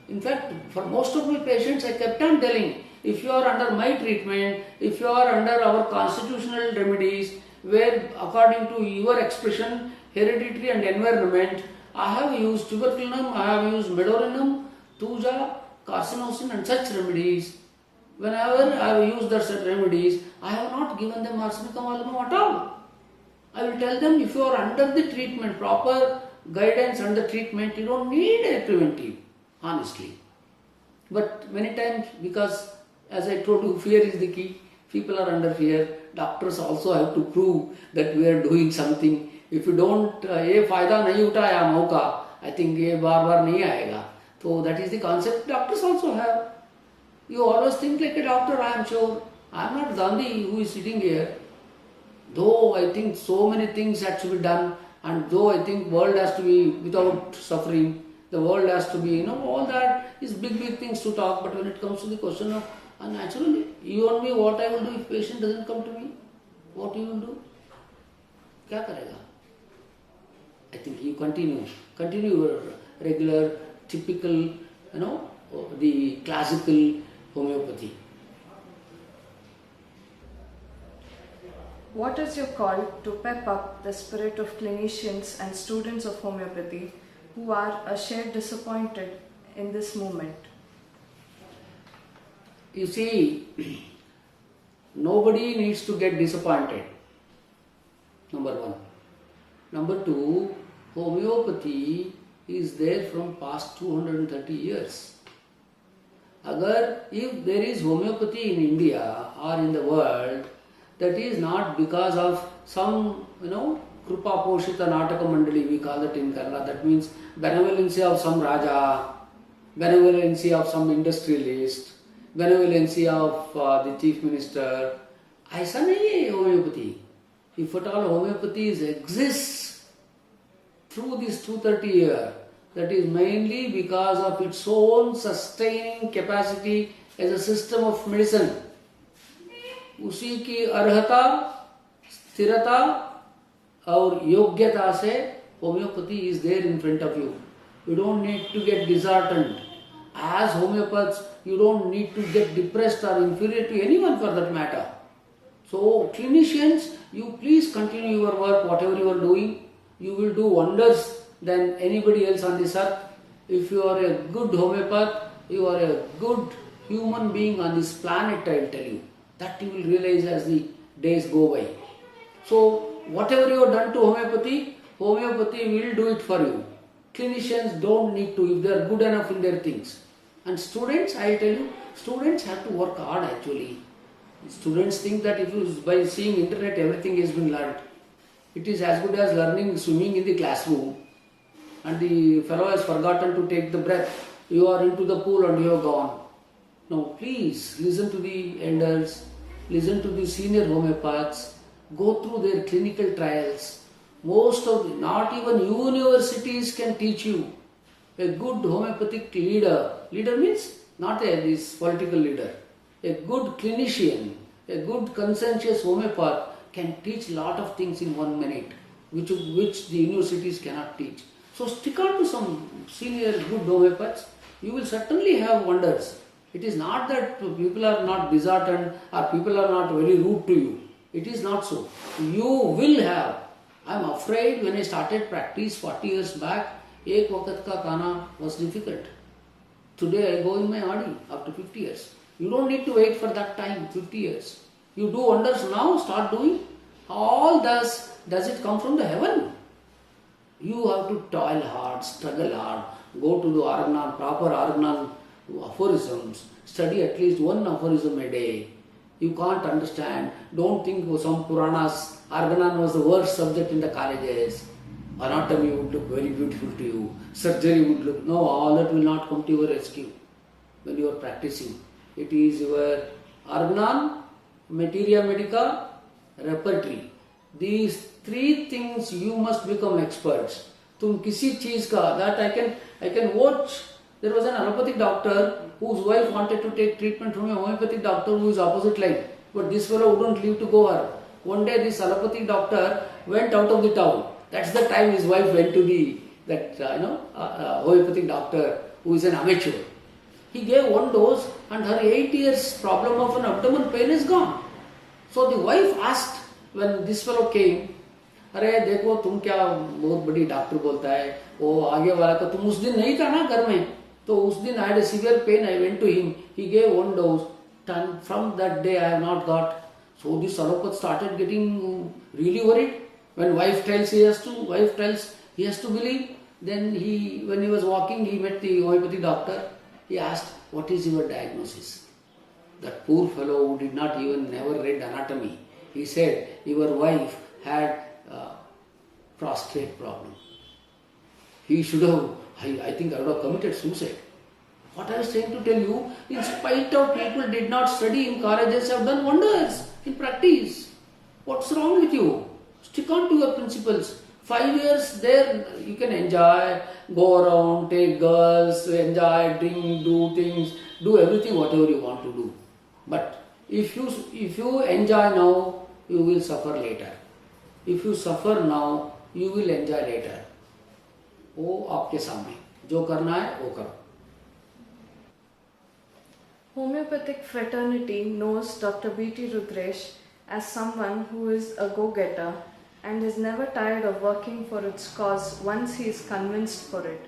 In fact, for most of my patients, I kept on telling, if you are under my treatment, if you are under our constitutional remedies, where according to your expression, hereditary and environment, I have used tuberculinum, I have used medorinum, thuja, carcinosin and such remedies. Whenever I have used such remedies, I have not given them arsenicum album at all. I will tell them if you are under the treatment, proper guidance under treatment, you don't need a preventive, honestly. But many times, because as I told you, fear is the key. People are under fear. Doctors also have to prove that we are doing something. If you don't, ये फायदा नहीं उठाया मौका, I think ये बार नहीं आएगा. So that is the concept doctors also have. You always think like a doctor, I am sure. I am not Gandhi who is sitting here. Though I think so many things have to be done, and though I think world has to be without suffering, the world has to be, all that is big things to talk. But when it comes to the question of naturally, you and me, what I will do if patient doesn't come to me? What you will do? क्या करेगा? I think you continue your regular, typical, the classical homeopathy. What is your call to pep up the spirit of clinicians and students of homeopathy who are shared disappointed in this movement? You see, nobody needs to get disappointed. Number one. Number two, homeopathy is there from past 230 years. If there is homeopathy in India or in the world, that is not because of some, Krupa Poshita Nataka Mandali, we call it in Kerala. That means benevolency of some Raja, benevolency of some industrialist, benevolency of the chief minister. ऐसा नहीं है homeopathy. If at all homeopathy exists through this 230 years, that is mainly because of its own sustaining capacity as a system of medicine. उसी की अर्हता, स्थिरता और योग्यता से homeopathy is there in front of you. You don't need to get disheartened. As homeopaths, you don't need to get depressed or inferior to anyone for that matter. So, clinicians, you please continue your work, whatever you are doing. You will do wonders than anybody else on this earth. If you are a good homeopath, you are a good human being on this planet, I will tell you. That you will realize as the days go by. So, whatever you have done to homeopathy, homeopathy will do it for you. Clinicians don't need to, if they are good enough in their things. And students, I tell you, students have to work hard actually. Students think that by seeing internet everything has been learnt. It is as good as learning swimming in the classroom and the fellow has forgotten to take the breath. You are into the pool and you have gone. Now please listen to the elders, listen to the senior homeopaths, go through their clinical trials. Not even universities can teach you. A good homeopathic leader means not this political leader. A good clinician, a good conscientious homeopath can teach lot of things in 1 minute, which the universities cannot teach. So stick on to some senior good homeopaths. You will certainly have wonders. It is not that people are not disheartened or people are not very rude to you. It is not so. You will have. I am afraid when I started practice 40 years back, ek waqt ka kana was difficult. Today I go in my Adi after 50 years. You don't need to wait for that time, 50 years. You do wonders now, start doing. All does it come from the heaven? You have to toil hard, struggle hard, go to the Arganan, proper Arganan aphorisms, study at least one aphorism a day. You can't understand. Don't think some Puranas, Arganan was the worst subject in the colleges. Anatomy would look very beautiful to you. Surgery would look, no, all that will not come to your rescue when you are practicing. It is your Arganan, Materia Medica, repertory. These three things you must become experts. तुम किसी चीज का, that I can watch. There was an allopathic doctor whose wife wanted to take treatment from a homeopathic doctor who is opposite line. But this fellow wouldn't leave to go her. One day this allopathic doctor went out of the town. That's the time his wife went to homeopathic doctor who is an amateur. He gave one dose and her 8 years problem of an abdomen pain is gone. So the wife asked when this fellow came, अरे देखो तुम क्या बहुत बड़ी doctor बोलता है, वो आगे वाला का तुम उस दिन नहीं था ना घर में, तो उस दिन I had a severe pain, I went to him, he gave one dose, and from that day I have not got. So this allopath started getting really worried. When wife tells he has to believe. Then when he was walking, he met the homeopathy doctor. He asked, what is your diagnosis? That poor fellow who did not even never read anatomy. He said, your wife had prostate problem. He should have, I think I would have committed suicide. What I was trying to tell you, in spite of people did not study in colleges, have done wonders in practice. What's wrong with you? Stick on to your principles. 5 years there, you can enjoy, go around, take girls, enjoy, drink, do things, do everything whatever you want to do. But if you enjoy now, you will suffer later. If you suffer now, you will enjoy later. वो आपके सामने जो करना है वो करो. Homeopathic fraternity knows Dr. B.T. Rudresh as someone who is a go-getter and is never tired of working for its cause once he is convinced for it.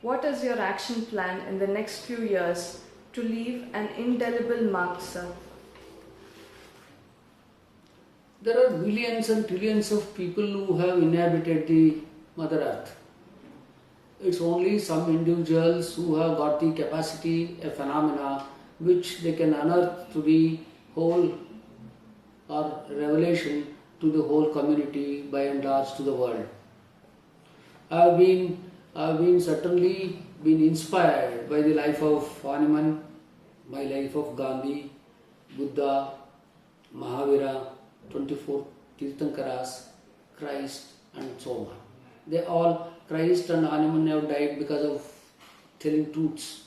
What is your action plan in the next few years to leave an indelible mark, sir? There are billions and trillions of people who have inhabited the Mother Earth. It's only some individuals who have got the capacity, a phenomena which they can unearth to the whole or revelation to the whole community, by and large to the world. I have been certainly been inspired by the life of Hanuman, my life of Gandhi, Buddha, Mahavira, 24 Tirthankaras, Christ, and so on. They all, Christ and Hanuman, have died because of telling truths.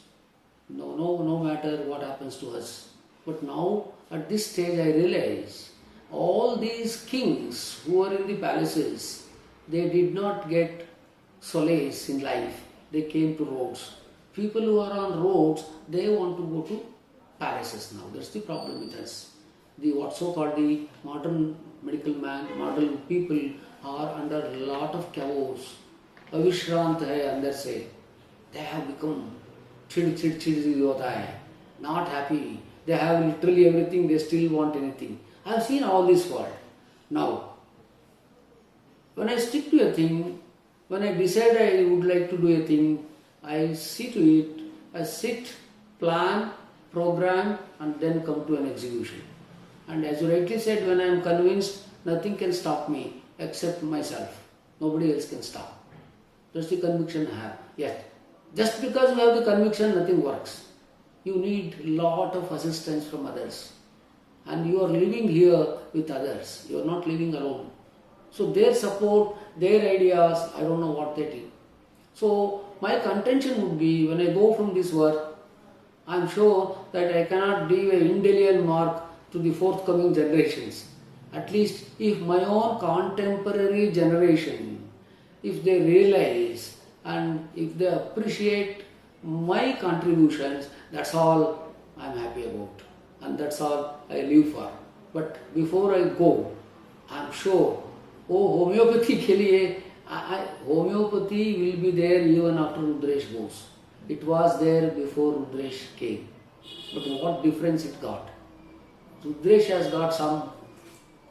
No matter what happens to us. But now, at this stage, I realize all these kings who were in the palaces, they did not get solace in life. They came to roads. People who are on roads, they want to go to palaces now. That's the problem with us. The what so called the modern medical man, modern people are under a lot of chaos. Avishrant hai andar se. They have become not happy. They have literally everything, they still want anything. I have seen all this world. Now, when I stick to a thing, when I decide I would like to do a thing, I see to it, I sit, plan, program, and then come to an execution. And as you rightly said, when I am convinced, nothing can stop me except myself. Nobody else can stop. That's the conviction I have. Yet, just because you have the conviction, nothing works. You need a lot of assistance from others. And you are living here with others. You are not living alone. So their support, their ideas, I don't know what they do. So my contention would be, when I go from this work, I am sure that I cannot leave an indelible mark to the forthcoming generations. At least if my own contemporary generation, if they realize and if they appreciate my contributions, that's all I am happy about. And that's all I live for. But before I go, I am sure, homeopathy ke liye, homeopathy will be there even after Rudresh goes. It was there before Rudresh came. But what difference it got? Rudresh has got some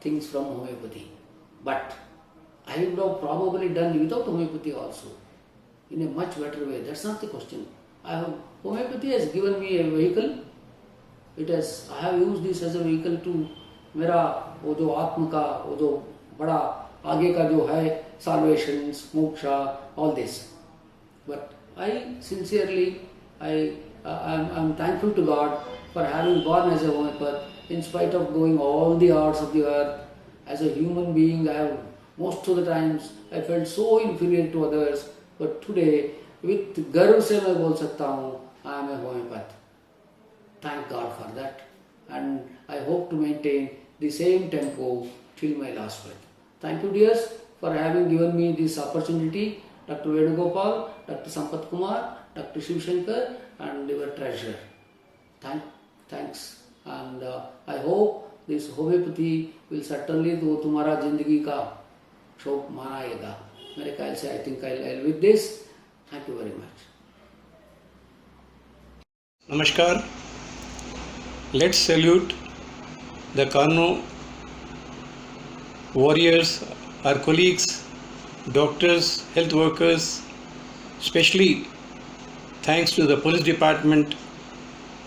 things from homeopathy. But I would have probably done without homeopathy also, in a much better way. That's not the question. Homeopathy has given me a vehicle. I have used this as a vehicle to मेरा वो जो आत्म का वो जो बड़ा आगे का जो है salvations, moksha, all this. But I sincerely, I'm thankful to God for having born as a homeopath. In spite of going all the hours of the earth, as a human being, most of the times I felt so inferior to others. But today, with गर्व से मैं बोल सकता हूँ, I am a homeopath. Thank God for that, and I hope to maintain the same tempo till my last breath. Thank you, dears, for having given me this opportunity. Dr. Venugopal, Dr. Sampath Kumar, Dr. Shiv Shankar, and your treasurer. Thanks. And I hope this homeopathy will certainly do तुम्हारा जिंदगी का शौक मनाएगा. मेरे ख्याल से I think I'll with this. Thank you very much. Namaskar. Let's salute the Karno warriors, our colleagues, doctors, health workers, especially thanks to the police department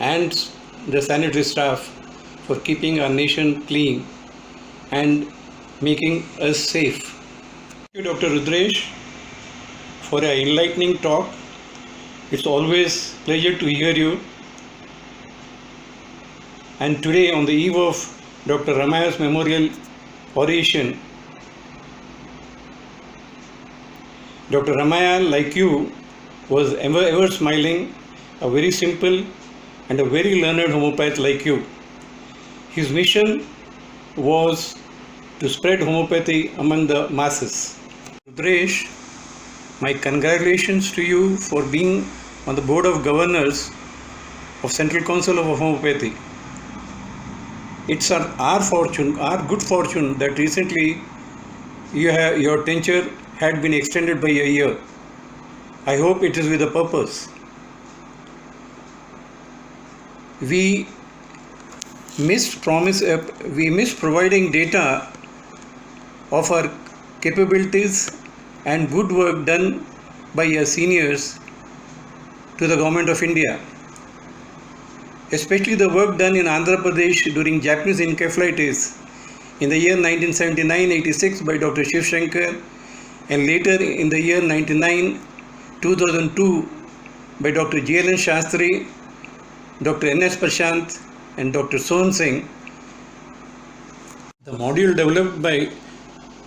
and the sanitary staff for keeping our nation clean and making us safe. Thank you, Dr. Rudresh, for an enlightening talk. It's always a pleasure to hear you. And today, on the eve of Dr. Ramaya's memorial oration, Dr. Ramaya, like you, was ever smiling, a very simple and a very learned homeopath like you. His mission was to spread homeopathy among the masses. Rudresh, my congratulations to you for being on the board of governors of Central Council of Homeopathy. It's our fortune, our good fortune, that recently your tenure had been extended by a year. I hope it is with a purpose. We missed providing data of our capabilities and good work done by our seniors to the Government of India, especially the work done in Andhra Pradesh during Japanese encephalitis in the year 1979-86 by Dr. Shiv Shankar, and later in the year 2002 by Dr. G.L.N. Shastri, Dr. N.S. Prashant and Dr. Sohan Singh. The module developed by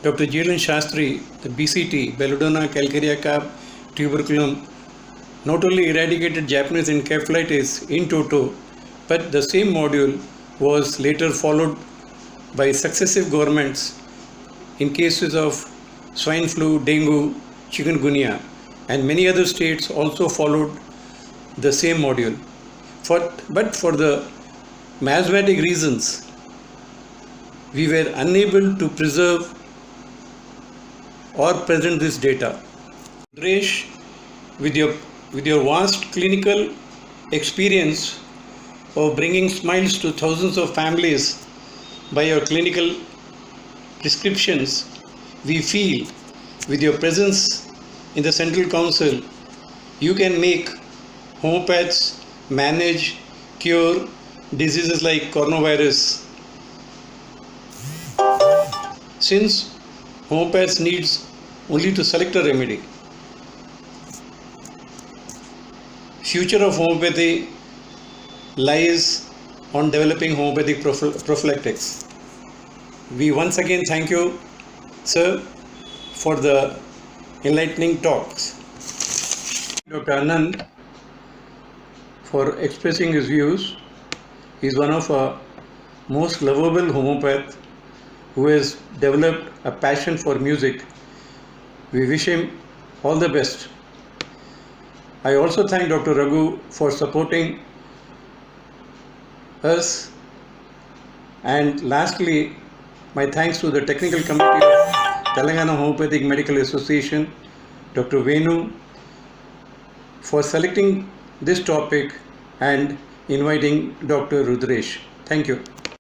Dr. G.L.N. Shastri, the BCT, Belladonna calcarea cap tuberculum, not only eradicated Japanese encephalitis in toto, but the same module was later followed by successive governments in cases of swine flu, dengue, chikungunya, and many other states also followed the same module. But for the mathematic reasons, we were unable to preserve or present this data. Rudresh, with your vast clinical experience of bringing smiles to thousands of families by your clinical prescriptions, we feel with your presence in the Central Council, you can make homeopaths manage, cure diseases like coronavirus. Since homeopaths needs only to select a remedy. Future of homeopathy lies on developing homeopathic prophylactics. We once again thank you, sir, for the enlightening talks. Dr. Anand, for expressing his views. He is one of our most lovable homeopath who has developed a passion for music. We wish him all the best. I also thank Dr. Raghu for supporting us, and lastly, my thanks to the technical committee of Telangana Homeopathic Medical Association, Dr. Venu, for selecting this topic and inviting Dr. Rudresh. Thank you.